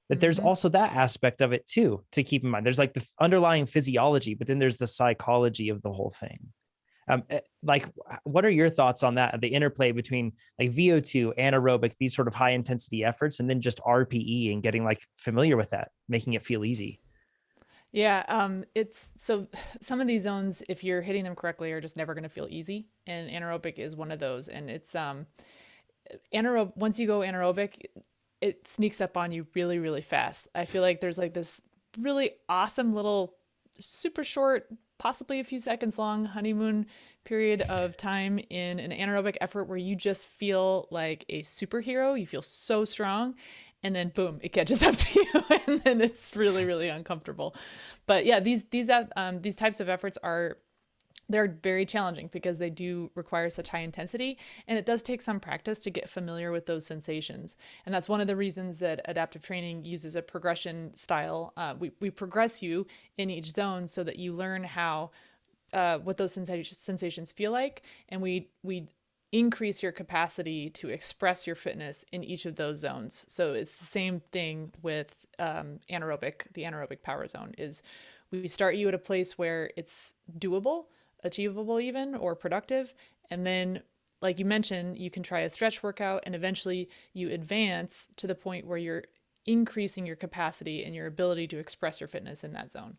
But there's also that aspect of it too, to keep in mind. There's like the underlying physiology, but then there's the psychology of the whole thing. Like, what are your thoughts on that? The interplay between like VO2, anaerobic, these sort of high intensity efforts, and then just RPE and getting like familiar with that, making it feel easy. Yeah, it's so some of these zones, if you're hitting them correctly, are just never going to feel easy, and anaerobic is one of those. And it's anaerobic. Once you go anaerobic, it sneaks up on you really, really fast. I feel like there's like this really awesome little, super short, possibly a few seconds long honeymoon period of time in an anaerobic effort where you just feel like a superhero. You feel so strong. And then boom, it catches up to you, and then it's really, really uncomfortable. But yeah, these types of efforts they're very challenging because they do require such high intensity, and it does take some practice to get familiar with those sensations. And that's one of the reasons that adaptive training uses a progression style. We progress you in each zone so that you learn how what those sensations feel like, and we increase your capacity to express your fitness in each of those zones. So it's the same thing with anaerobic. The anaerobic power zone is we start you at a place where it's doable, achievable even, or productive. And then, like you mentioned, you can try a stretch workout, and eventually you advance to the point where you're increasing your capacity and your ability to express your fitness in that zone.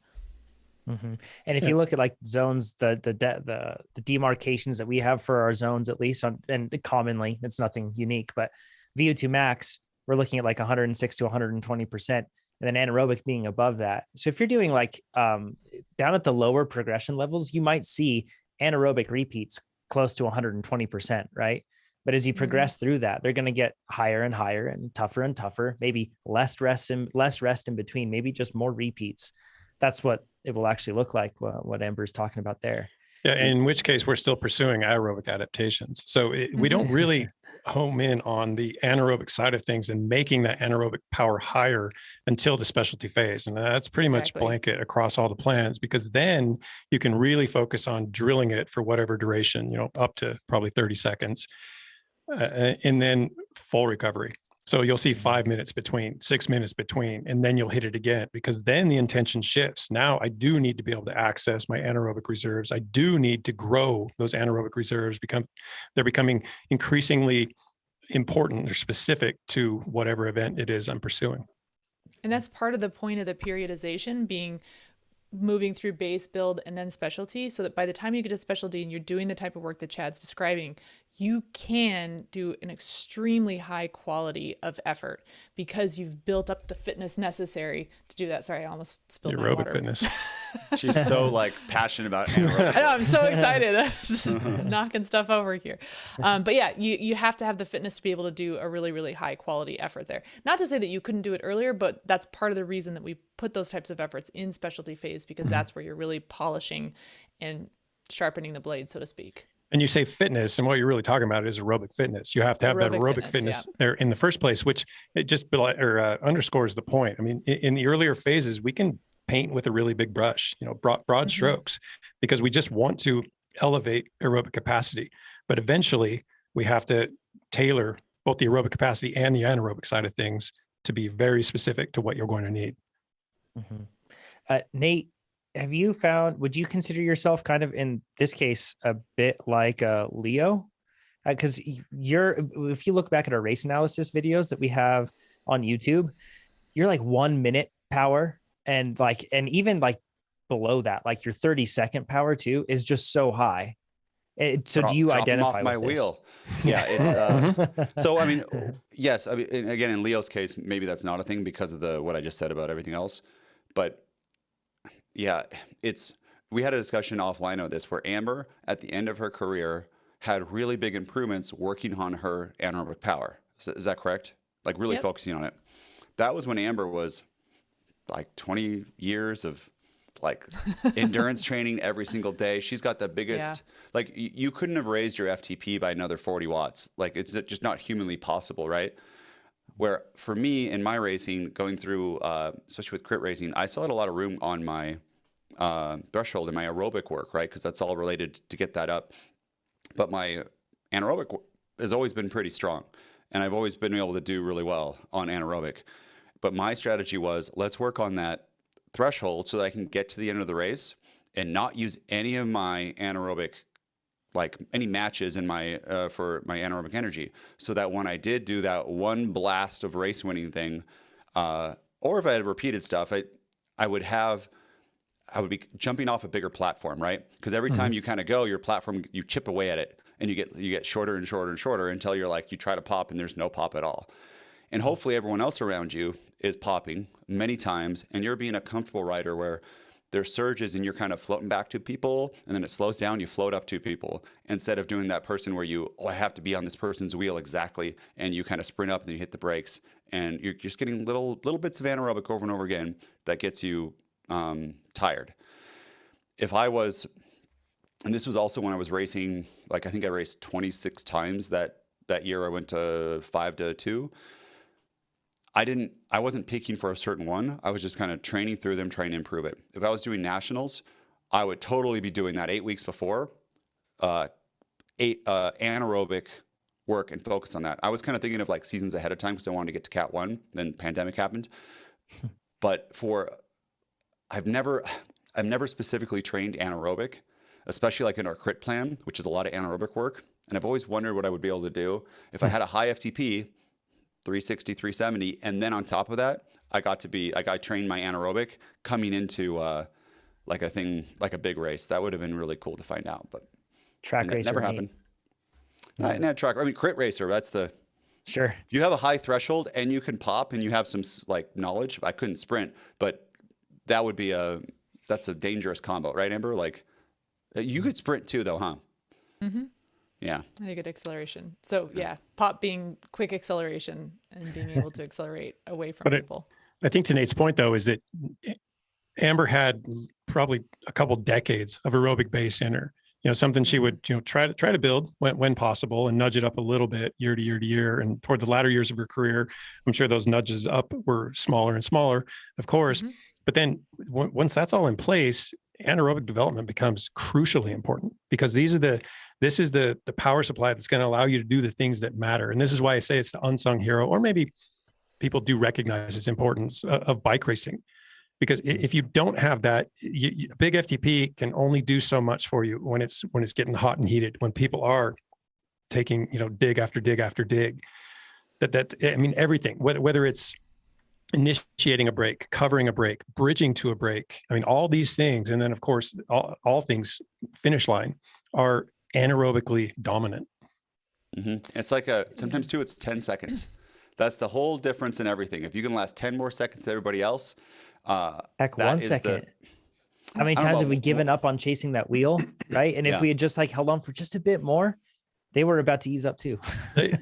And if you look at like zones, the demarcations that we have for our zones, at least and commonly, it's nothing unique, but VO2 max, we're looking at like 106 to 120%, and then anaerobic being above that. So if you're doing like down at the lower progression levels, you might see anaerobic repeats close to 120%, right? But as you progress through that, they're going to get higher and higher and tougher, maybe less rest in between, maybe just more repeats. That's what it will actually look like, what Amber's talking about there. Yeah, in which case we're still pursuing aerobic adaptations. So we don't really home in on the anaerobic side of things and making that anaerobic power higher until the specialty phase. And that's pretty much blanket across all the plans, because then you can really focus on drilling it for whatever duration, up to probably 30 seconds, and then full recovery. So you'll see 5 minutes between, 6 minutes between, and then you'll hit it again, because then the intention shifts. Now I do need to be able to access my anaerobic reserves. I do need to grow those anaerobic reserves. They're becoming increasingly important or specific to whatever event it is I'm pursuing. And that's part of the point of the periodization, moving through base, build, and then specialty, so that by the time you get to specialty and you're doing the type of work that Chad's describing, you can do an extremely high quality of effort because you've built up the fitness necessary to do that. Sorry, I almost spilled my water. Aerobic fitness. She's so passionate about anaerobic. I know, I'm so excited. I'm just knocking stuff over here. But yeah, you have to have the fitness to be able to do a really, really high quality effort there. Not to say that you couldn't do it earlier, but that's part of the reason that we put those types of efforts in specialty phase, because that's where you're really polishing and sharpening the blade, so to speak. And you say fitness, and what you're really talking about is aerobic fitness. You have to have that aerobic fitness there in the first place, which it just underscores the point. I mean, in the earlier phases, we can paint with a really big brush, broad strokes, because we just want to elevate aerobic capacity. But eventually, we have to tailor both the aerobic capacity and the anaerobic side of things to be very specific to what you're going to need. Nate, would you consider yourself kind of in this case a bit like Leo? Because if you look back at our race analysis videos that we have on YouTube, you're like 1 minute power, and even like below that, like your 30-second power too is just so high. So do you identify off my with this? wheel? Yeah, it's so I mean, yes, I mean, again, in Leo's case, maybe that's not a thing because of what I just said about everything else, but yeah, we had a discussion offline of this where Amber at the end of her career had really big improvements working on her anaerobic power. Is that correct? Like really focusing on it. That was when Amber was like 20 years of like endurance training every single day. She's got the biggest, like you couldn't have raised your FTP by another 40 watts. Like it's just not humanly possible, right? Where for me in my racing, going through, especially with crit racing, I still had a lot of room on my threshold in my aerobic work, right? Because that's all related to get that up. but my anaerobic has always been pretty strong, and I've always been able to do really well on anaerobic. But my strategy was, let's work on that threshold so that I can get to the end of the race and not use any of my anaerobic, like any matches in my for my anaerobic energy, so that when I did do that one blast of race winning thing, or if I had repeated stuff, I would be jumping off a bigger platform, right? Because every time you kind of go, your platform, you chip away at it, and you get shorter and shorter and shorter until you're like, you try to pop and there's no pop at all. And hopefully everyone else around you is popping many times, and you're being a comfortable rider where there's surges and you're kind of floating back to people, and then it slows down, you float up to people, instead of doing that person where I have to be on this person's wheel exactly, and you kind of sprint up and then you hit the brakes, and you're just getting little bits of anaerobic over and over again that gets you tired. If I was, and this was also when I was racing, like I think I raced 26 times that year. I went to 5 to 2. I wasn't peaking for a certain one. I was just kind of training through them, trying to improve it. If I was doing nationals, I would totally be doing that 8 weeks before, anaerobic work and focus on that. I was kind of thinking of like seasons ahead of time because I wanted to get to Cat 1, then pandemic happened. But I've never specifically trained anaerobic, especially like in our crit plan, which is a lot of anaerobic work. And I've always wondered what I would be able to do if I had a high FTP, 360, 370, and then on top of that, I trained my anaerobic coming into like a big race. That would have been really cool to find out, but track racer never happened. Not track. I mean, crit racer. That's the sure. If you have a high threshold and you can pop and you have some like knowledge, I couldn't sprint, but that would be that's a dangerous combo, right, Amber? Like you could sprint too, though, huh? Mm-hmm. Yeah. A good acceleration. So yeah, pop being quick acceleration and being able to accelerate away from people. I think to Nate's point though, is that Amber had probably a couple decades of aerobic base in her. Something she would, try to build when possible and nudge it up a little bit year to year to year. And toward the latter years of her career, I'm sure those nudges up were smaller and smaller, of course. Mm-hmm. But then once that's all in place, anaerobic development becomes crucially important, because this is the power supply that's going to allow you to do the things that matter. And this is why I say it's the unsung hero, or maybe people do recognize its importance of bike racing. Because if you don't have that, a big FTP can only do so much for you when it's getting hot and heated, when people are taking, dig after dig after dig. I mean, everything, whether it's initiating a break, covering a break, bridging to a break. I mean, all these things. And then of course, all things finish line are anaerobically dominant. Mm-hmm. It's like sometimes too, it's 10 seconds. That's the whole difference in everything. If you can last 10 more seconds than everybody else, heck, 1 second. How many times have we given up on chasing that wheel, right? And if we had just like held on for just a bit more, they were about to ease up too.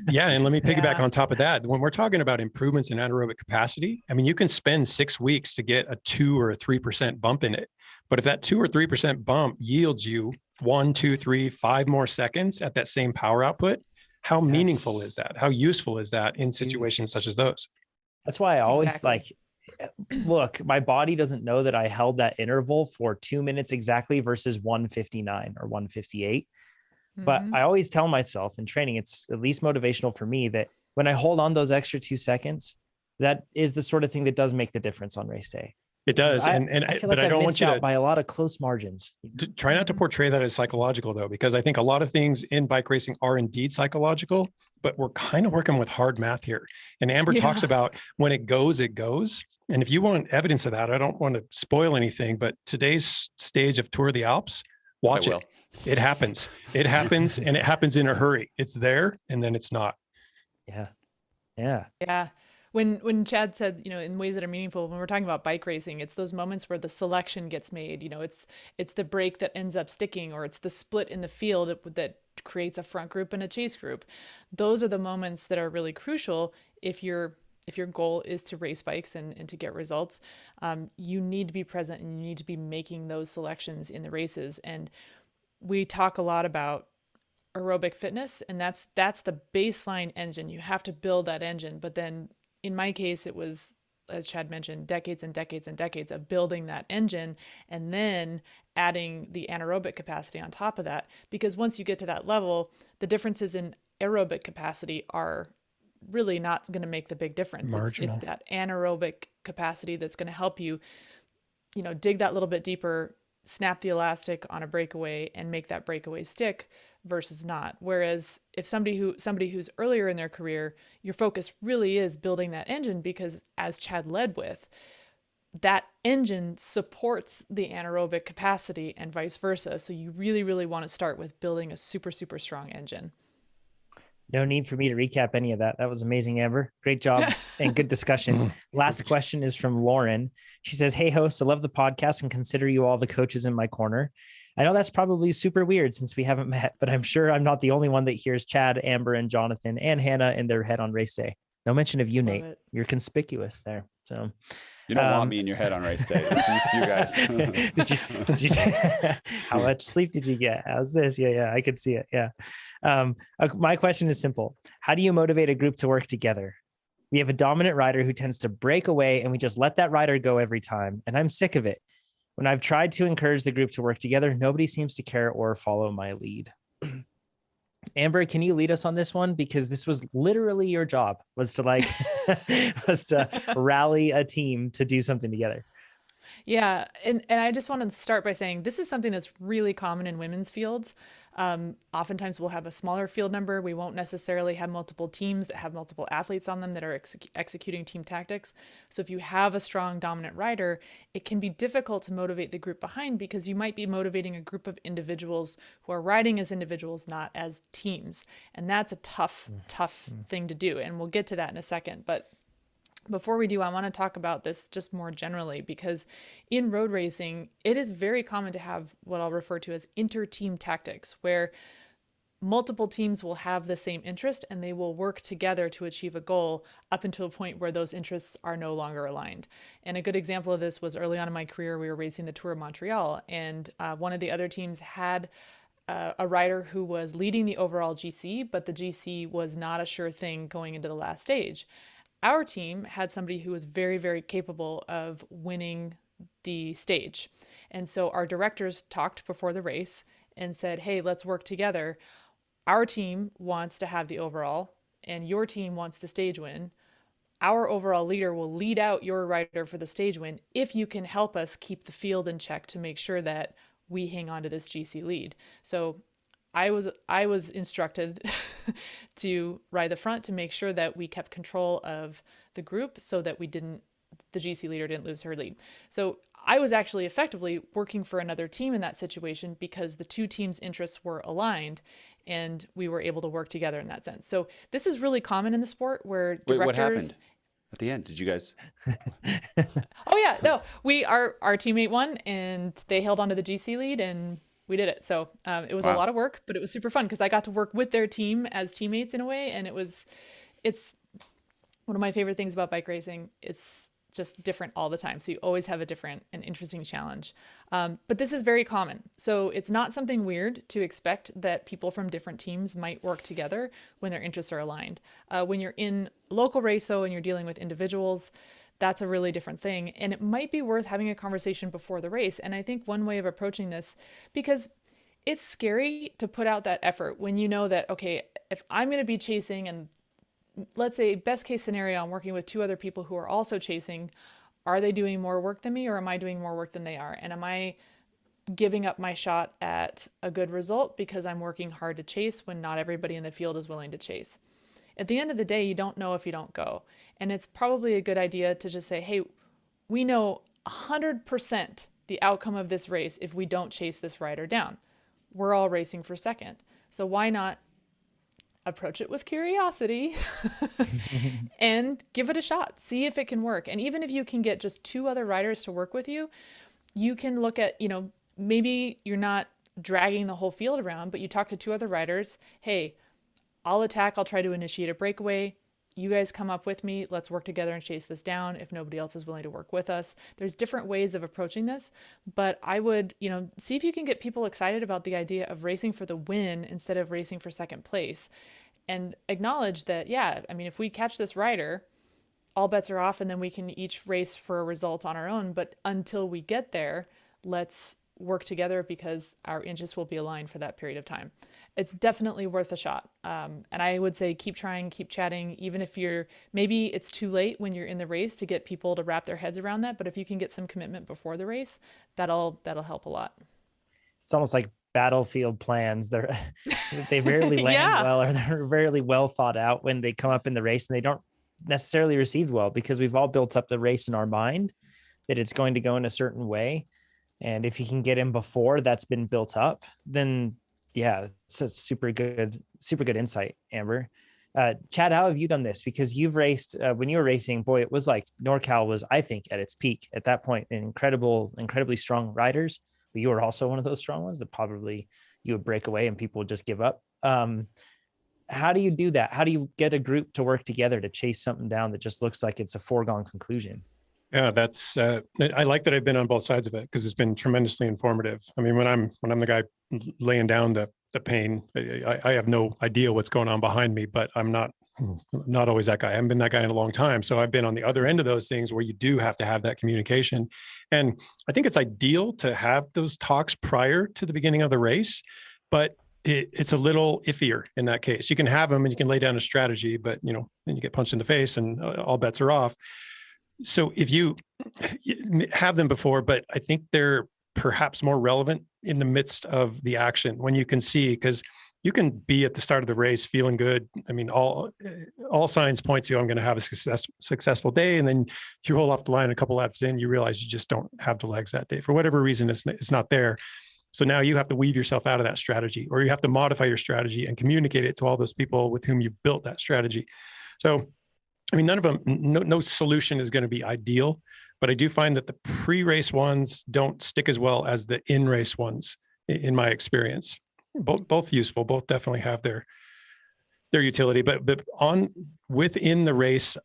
Yeah. And let me piggyback on top of that. When we're talking about improvements in anaerobic capacity, I mean, you can spend 6 weeks to get a 2 or a 3% bump in it. But if that 2 or 3% bump yields you 1, 2, 3, 5 more seconds at that same power output, how meaningful is that? How useful is that in situations such as those? That's why I always look, my body doesn't know that I held that interval for 2 minutes exactly versus 1:59 or 1:58. But I always tell myself in training, it's at least motivational for me, that when I hold on those extra 2 seconds, that is the sort of thing that does make the difference on race day. It does. I feel like I don't want you to by a lot of close margins. Try not to portray that as psychological though, because I think a lot of things in bike racing are indeed psychological, but we're kind of working with hard math here. And Amber talks about when it goes, it goes. And if you want evidence of that, I don't want to spoil anything, but today's stage of Tour of the Alps, watch it. It happens. It happens, and it happens in a hurry. It's there, and then it's not. Yeah. When Chad said, in ways that are meaningful, when we're talking about bike racing, it's those moments where the selection gets made. It's the break that ends up sticking, or it's the split in the field that creates a front group and a chase group. Those are the moments that are really crucial if your goal is to race bikes and to get results. You need to be present, and you need to be making those selections in the races. And we talk a lot about aerobic fitness, and that's the baseline engine. You have to build that engine. But then in my case, it was as Chad mentioned, decades and decades and decades of building that engine and then adding the anaerobic capacity on top of that. Because once you get to that level, the differences in aerobic capacity are really not going to make the big difference. It's that anaerobic capacity that's going to help you, dig that little bit deeper, snap the elastic on a breakaway and make that breakaway stick versus not. Whereas if somebody who's earlier in their career, your focus really is building that engine, because as Chad led with, that engine supports the anaerobic capacity and vice versa. So you really, really want to start with building a super, super strong engine. No need for me to recap any of that. That was amazing, Amber. Great job and good discussion. Last question is from Lauren. She says, "Hey host, I love the podcast and consider you all the coaches in my corner. I know that's probably super weird since we haven't met, but I'm sure I'm not the only one that hears Chad, Amber, and Jonathan and Hannah in their head on race day. No mention of you, Nate. You're conspicuous there. So you don't want me in your head on race day. It's you guys. did you how much sleep did you get? How's this? Yeah, I could see it. Yeah. My question is simple. How do you motivate a group to work together? We have a dominant rider who tends to break away and we just let that rider go every time. And I'm sick of it. When I've tried to encourage the group to work together, nobody seems to care or follow my lead." Amber, can you lead us on this one? Because this was literally your job, was to rally a team to do something together. Yeah. And I just want to start by saying this is something that's really common in women's fields. Oftentimes we'll have a smaller field number. We won't necessarily have multiple teams that have multiple athletes on them that are executing team tactics. So if you have a strong dominant rider, it can be difficult to motivate the group behind, because you might be motivating a group of individuals who are riding as individuals, not as teams. And that's a tough thing to do. And we'll get to that in a second. But before we do, I want to talk about this just more generally, because in road racing, it is very common to have what I'll refer to as inter-team tactics, where multiple teams will have the same interest and they will work together to achieve a goal up until a point where those interests are no longer aligned. And a good example of this was early on in my career, we were racing the Tour of Montreal, and one of the other teams had a rider who was leading the overall GC, but the GC was not a sure thing going into the last stage. Our team had somebody who was very, very capable of winning the stage. And so our directors talked before the race and said, "Hey, let's work together. Our team wants to have the overall and your team wants the stage win. Our overall leader will lead out your rider for the stage win if you can help us keep the field in check to make sure that we hang on to this GC lead." So I was instructed to ride the front to make sure that we kept control of the group so that the GC leader didn't lose her lead. So I was actually effectively working for another team in that situation, because the two teams' interests were aligned and we were able to work together in that sense. So this is really common in the sport where directors... Wait, what happened at the end? Did you guys... Oh yeah, no, our teammate won and they held onto the GC lead and we did it. So it was a lot of work, but it was super fun because I got to work with their team as teammates in a way. And it's one of my favorite things about bike racing. It's just different all the time. So you always have a different and interesting challenge. But this is very common. So it's not something weird to expect that people from different teams might work together when their interests are aligned. When you're in local race-o and you're dealing with individuals, that's a really different thing. And it might be worth having a conversation before the race. And I think one way of approaching this, because it's scary to put out that effort when you know that, okay, if I'm going to be chasing, and let's say best case scenario, I'm working with two other people who are also chasing, are they doing more work than me or am I doing more work than they are? And am I giving up my shot at a good result because I'm working hard to chase when not everybody in the field is willing to chase? At the end of the day, you don't know if you don't go. And it's probably a good idea to just say, hey, we know 100% the outcome of this race if we don't chase this rider down. We're all racing for second. So why not approach it with curiosity and give it a shot, see if it can work. And even if you can get just two other riders to work with you, you can look at, maybe you're not dragging the whole field around, but you talk to two other riders. Hey, I'll attack. I'll try to initiate a breakaway. You guys come up with me. Let's work together and chase this down if nobody else is willing to work with us. There's different ways of approaching this, but I would, see if you can get people excited about the idea of racing for the win instead of racing for second place, and acknowledge that, if we catch this rider, all bets are off, and then we can each race for a result on our own. But until we get there, let's work together because our interests will be aligned for that period of time. It's definitely worth a shot. And I would say keep trying, keep chatting, even if maybe it's too late when you're in the race to get people to wrap their heads around that. But if you can get some commitment before the race, that'll help a lot. It's almost like battlefield plans. They rarely land well, or they're rarely well thought out when they come up in the race, and they don't necessarily received well because we've all built up the race in our mind that it's going to go in a certain way. And if you can get in before that's been built up, then yeah, it's a super good insight, Amber. Chad, how have you done this? Because you've raced, when you were racing, boy, it was like NorCal was, I think, at its peak at that point, incredibly strong riders. But you were also one of those strong ones that probably you would break away and people would just give up. How do you do that? How do you get a group to work together to chase something down that just looks like it's a foregone conclusion? Yeah, that's, I like that I've been on both sides of it because it's been tremendously informative. I mean, when I'm the guy laying down the pain, I have no idea what's going on behind me, but I'm not always that guy. I haven't been that guy in a long time. So I've been on the other end of those things where you do have to have that communication. And I think it's ideal to have those talks prior to the beginning of the race, but it's a little iffier in that case. You can have them and you can lay down a strategy, but then you get punched in the face and all bets are off. So if you have them before, but I think they're perhaps more relevant in the midst of the action when you can see, because you can be at the start of the race feeling good. I mean, all signs point to I'm going to have a successful day. And then you roll off the line a couple laps in, you realize you just don't have the legs that day. For whatever reason, it's not there. So now you have to weave yourself out of that strategy, or you have to modify your strategy and communicate it to all those people with whom you've built that strategy. So, I mean, none of them, no solution is going to be ideal, but I do find that the pre-race ones don't stick as well as the in-race ones, in my experience. Both useful, both definitely have their utility, but within the race,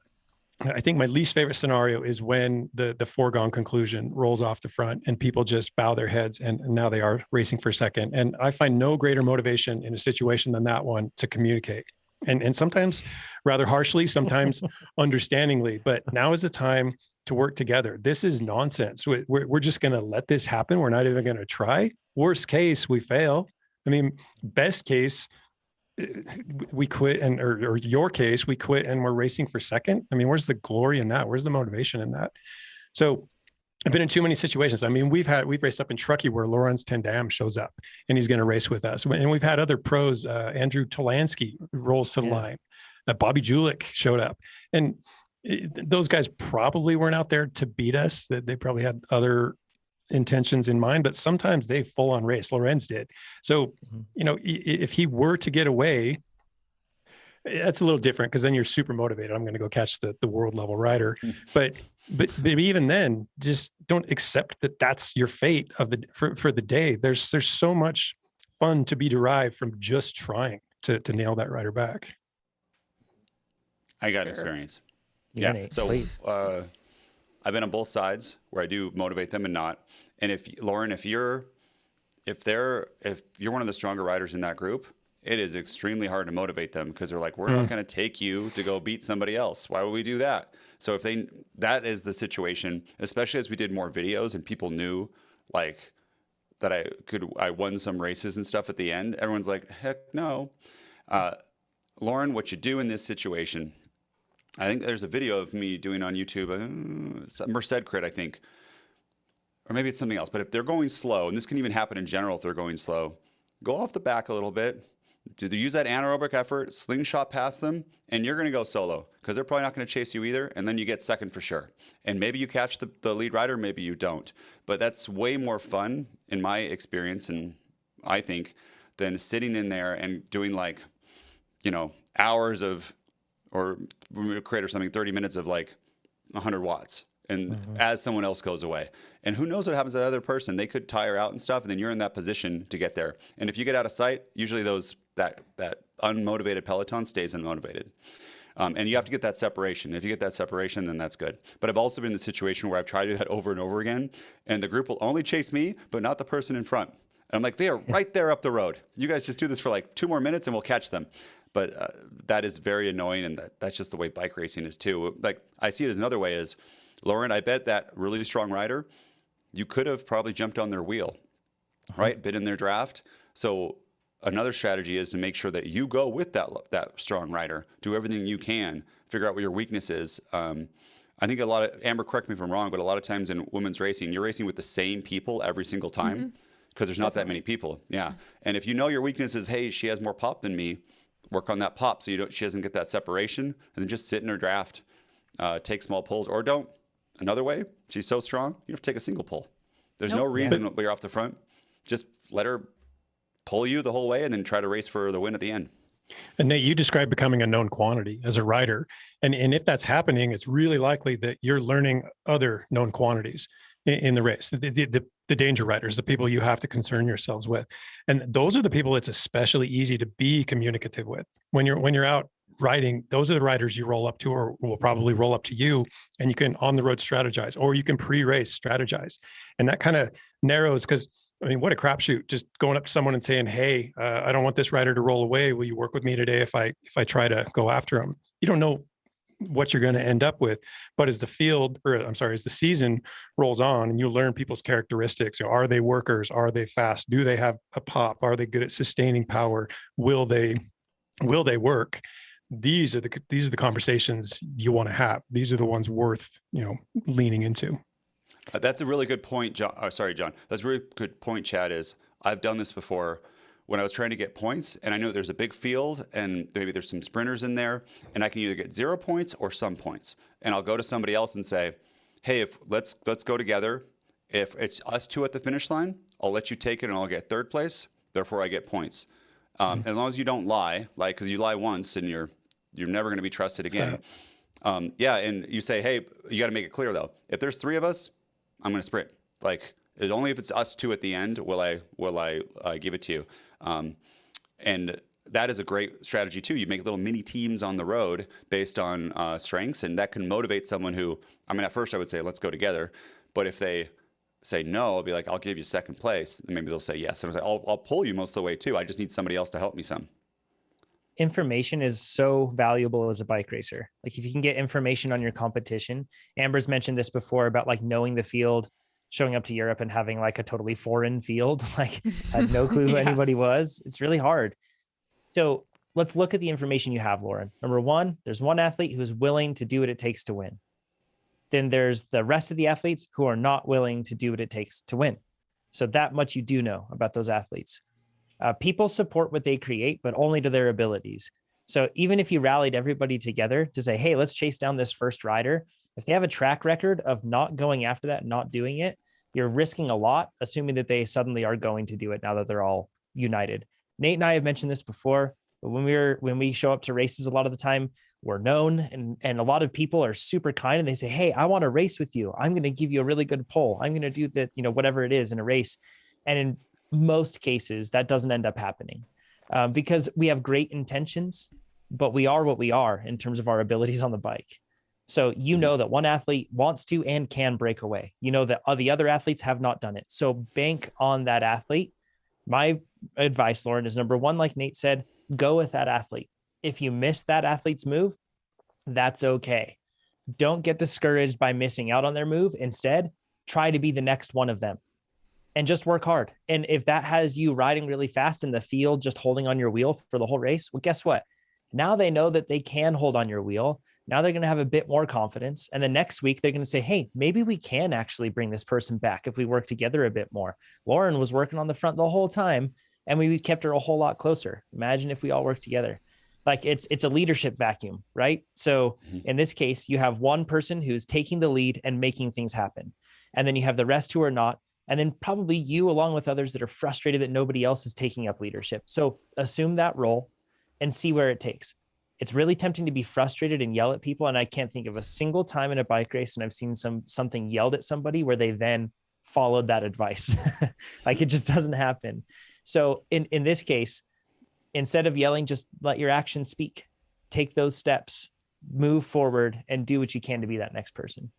I think my least favorite scenario is when the foregone conclusion rolls off the front and people just bow their heads and now they are racing for second. And I find no greater motivation in a situation than that one to communicate. And sometimes rather harshly, sometimes understandingly, but now is the time to work together. This is nonsense. We're just going to let this happen. We're not even going to try. Worst case, we fail. I mean, best case, we quit, or your case, we quit and we're racing for second. I mean, where's the glory in that? Where's the motivation in that? So I've been in too many situations. I mean, we've raced up in Truckee where Lorenz Tendam shows up and he's going to race with us. And we've had other pros, Andrew Talansky rolls to the line, Bobby Julich showed up. And those guys probably weren't out there to beat us. They probably had other intentions in mind, but sometimes they full on race. Lorenz did. So, if he were to get away, that's a little different because then you're super motivated. I'm going to go catch the world level rider. But even then, just don't accept that that's your fate for the day. There's so much fun to be derived from just trying to nail that rider back. I got experience. Yeah. Nate, so I've been on both sides where I do motivate them and not. And if Lauren, if you're one of the stronger riders in that group, it is extremely hard to motivate them because they're like, we're not going to take you to go beat somebody else. Why would we do that? So that is the situation, especially as we did more videos and people knew like that I won some races and stuff at the end. Everyone's like, heck no. Lauren, what you do in this situation, I think there's a video of me doing on YouTube, Merced Crit, I think, or maybe it's something else. But if they're going slow, and this can even happen in general if they're going slow, go off the back a little bit. Use that anaerobic effort, slingshot past them, and you're going to go solo because they're probably not going to chase you either. And then you get second for sure. And maybe you catch the lead rider, maybe you don't. But that's way more fun in my experience, and I think, than sitting in there and doing hours of, or create or something, 30 minutes of 100 watts. And as someone else goes away, and who knows what happens to the other person, they could tire out and stuff. And then you're in that position to get there. And if you get out of sight, usually that unmotivated peloton stays unmotivated. And you have to get that separation. If you get that separation, then that's good. But I've also been in the situation where I've tried to do that over and over again. And the group will only chase me, but not the person in front. And I'm like, they are right there up the road. You guys just do this for 2 more minutes and we'll catch them. but that is very annoying, and that's just the way bike racing is too. Like I see it as another way is, Lauren, I bet that really strong rider, you could have probably jumped on their wheel, right? Been in their draft. So another strategy is to make sure that you go with that strong rider, do everything you can, figure out what your weakness is. I think a lot of, Amber, correct me if I'm wrong, but a lot of times in women's racing, you're racing with the same people every single time because there's not that many people. Yeah. And if you know your weakness is, hey, she has more pop than me, work on that pop so she doesn't get that separation, and then just sit in her draft, take small pulls, or don't. Another way, she's so strong, you have to take a single pull. There's no reason when you're off the front. Just let her pull you the whole way and then try to race for the win at the end. And Nate, you described becoming a known quantity as a rider. And if that's happening, it's really likely that you're learning other known quantities in the race, the danger riders, the people you have to concern yourselves with. And those are the people it's especially easy to be communicative with. When you're out riding, those are the riders you roll up to, or will probably roll up to you, and you can on the road strategize, or you can pre-race strategize. And that kind of narrows, because I mean, what a crapshoot, just going up to someone and saying, hey, I don't want this rider to roll away. Will you work with me today if I try to go after him? You don't know what you're going to end up with. But as the season rolls on and you learn people's characteristics, are they workers? Are they fast? Do they have a pop? Are they good at sustaining power? Will they work? These are the conversations you want to have. These are the ones worth, leaning into. That's a really good point, John. Sorry, John. That's a really good point, Chad, is I've done this before when I was trying to get points, and I know there's a big field and maybe there's some sprinters in there, and I can either get 0 points or some points. And I'll go to somebody else and say, hey, let's go together. If it's us two at the finish line, I'll let you take it and I'll get third place. Therefore, I get points. As long as you don't lie, because you lie once and you're never going to be trusted again. And you say, hey, you got to make it clear though. If there's 3 of us, I'm going to sprint. Only if it's us 2 at the end will I give it to you. And that is a great strategy too. You make little mini teams on the road based on strengths, and that can motivate someone who, at first I would say, let's go together. But if they say no, I'll be like, I'll give you second place. And maybe they'll say yes. And I'll pull you most of the way too. I just need somebody else to help me some. Information is so valuable as a bike racer. Like if you can get information on your competition, Amber's mentioned this before about knowing the field, showing up to Europe and having a totally foreign field, had no clue who anybody was. It's really hard. So let's look at the information you have, Lauren. Number 1, there's one athlete who is willing to do what it takes to win. Then there's the rest of the athletes who are not willing to do what it takes to win. So that much you do know about those athletes. People support what they create, but only to their abilities. So even if you rallied everybody together to say, hey, let's chase down this first rider, if they have a track record of not going after that, not doing it, you're risking a lot, assuming that they suddenly are going to do it now that they're all united. Nate and I have mentioned this before, but when we show up to races, a lot of the time we're known, and a lot of people are super kind and they say, hey, I want to race with you. I'm going to give you a really good pull. I'm going to do that, whatever it is in a race. And in most cases, that doesn't end up happening because we have great intentions, but we are what we are in terms of our abilities on the bike. So that one athlete wants to and can break away. That the other athletes have not done it. So bank on that athlete. My advice, Lauren, is number 1, like Nate said, go with that athlete. If you miss that athlete's move, that's okay. Don't get discouraged by missing out on their move. Instead, try to be the next one of them. And just work hard. And if that has you riding really fast in the field, just holding on your wheel for the whole race, well, guess what? Now they know that they can hold on your wheel. Now they're going to have a bit more confidence. And the next week, they're going to say, hey, maybe we can actually bring this person back if we work together a bit more. Lauren was working on the front the whole time, and we kept her a whole lot closer. Imagine if we all work together. It's a leadership vacuum, right? So in this case, you have one person who's taking the lead and making things happen. And then you have the rest who are not. And then probably you, along with others that are frustrated that nobody else is taking up leadership. So assume that role and see where it takes. It's really tempting to be frustrated and yell at people. And I can't think of a single time in a bike race, and I've seen something yelled at somebody where they then followed that advice. It just doesn't happen. So in this case, instead of yelling, just let your actions speak. Take those steps, move forward, and do what you can to be that next person.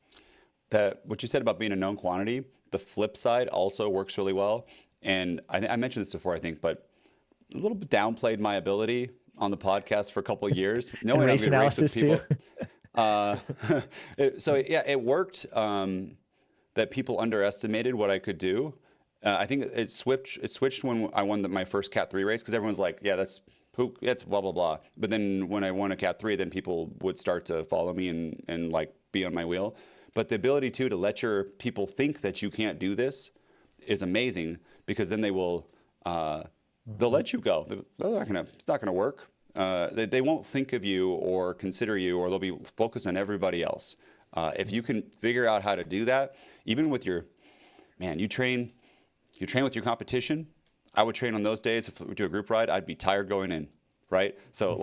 What you said about being a known quantity, the flip side also works really well. And I mentioned this before, I think, but a little bit downplayed my ability. on the podcast for a couple of years, and race analysis too. So yeah, it worked. That people underestimated what I could do. I think it switched when I won my first Cat 3 race, because everyone's like, yeah, that's blah, blah, blah. But then when I won a Cat 3, then people would start to follow me and like be on my wheel. But the ability to let your people think that you can't do this is amazing, because then they will, they'll let you go. It's not gonna work. They won't think of you or consider you, or they'll be focused on everybody else. If you can figure out how to do that, even with you train with your competition. I would train on those days. If we do a group ride, I'd be tired going in, right? So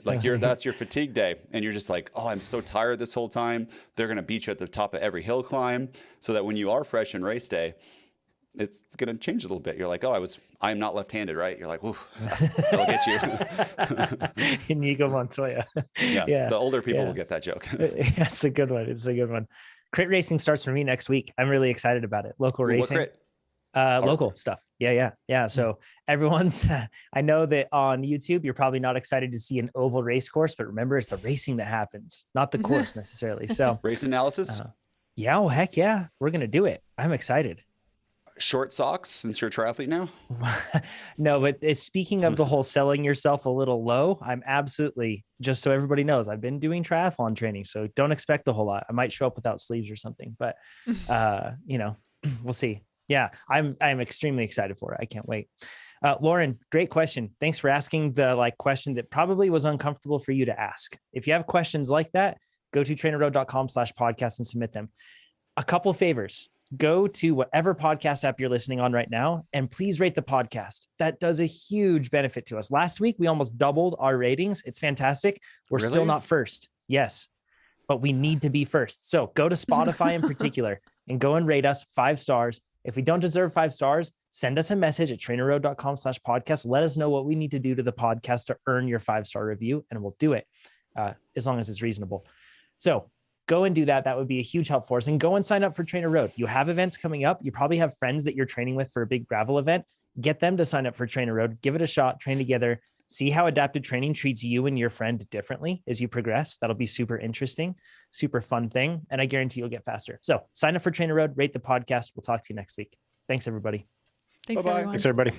that's your fatigue day, and you're just like, oh, I'm so tired this whole time. They're gonna beat you at the top of every hill climb, so that when you are fresh in race day, it's gonna change a little bit. You're like, oh, I'm not left-handed, right? You're like, ooh, I'll get you. Inigo Montoya. Yeah, the older people will get that joke. That's a good one. It's a good one. Crit racing starts for me next week. I'm really excited about it. Local racing. What crit? Local stuff. Yeah. So everyone's, I know that on YouTube, you're probably not excited to see an oval race course, but remember, it's the racing that happens, not the course necessarily. So race analysis. Yeah. Oh, heck yeah. We're going to do it. I'm excited. Short socks, since you're a triathlete now? No, but speaking of the whole selling yourself a little low, I'm absolutely, just so everybody knows, I've been doing triathlon training, so don't expect a whole lot. I might show up without sleeves or something, but we'll see. Yeah, I'm extremely excited for it. I can't wait. Lauren, great question. Thanks for asking the question that probably was uncomfortable for you to ask. If you have questions like that, go to trainerroad.com/podcast and submit them. A couple favors. Go to whatever podcast app you're listening on right now, and please rate the podcast. That does a huge benefit to us. Last week, we almost doubled our ratings. It's fantastic. We're still not first. Yes, but we need to be first. So go to Spotify in particular and go and rate us 5 stars. If we don't deserve 5 stars, send us a message at trainerroad.com/podcast. Let us know what we need to do to the podcast to earn your 5-star review, and we'll do it as long as it's reasonable. So go and do that. That would be a huge help for us. And go and sign up for TrainerRoad. You have events coming up. You probably have friends that you're training with for a big gravel event. Get them to sign up for TrainerRoad. Give it a shot. Train together. See how adapted training treats you and your friend differently as you progress. That'll be super interesting, super fun thing. And I guarantee you'll get faster. So sign up for TrainerRoad. Rate the podcast. We'll talk to you next week. Thanks, everybody. Thanks, Bye-bye. everyone. Thanks, everybody.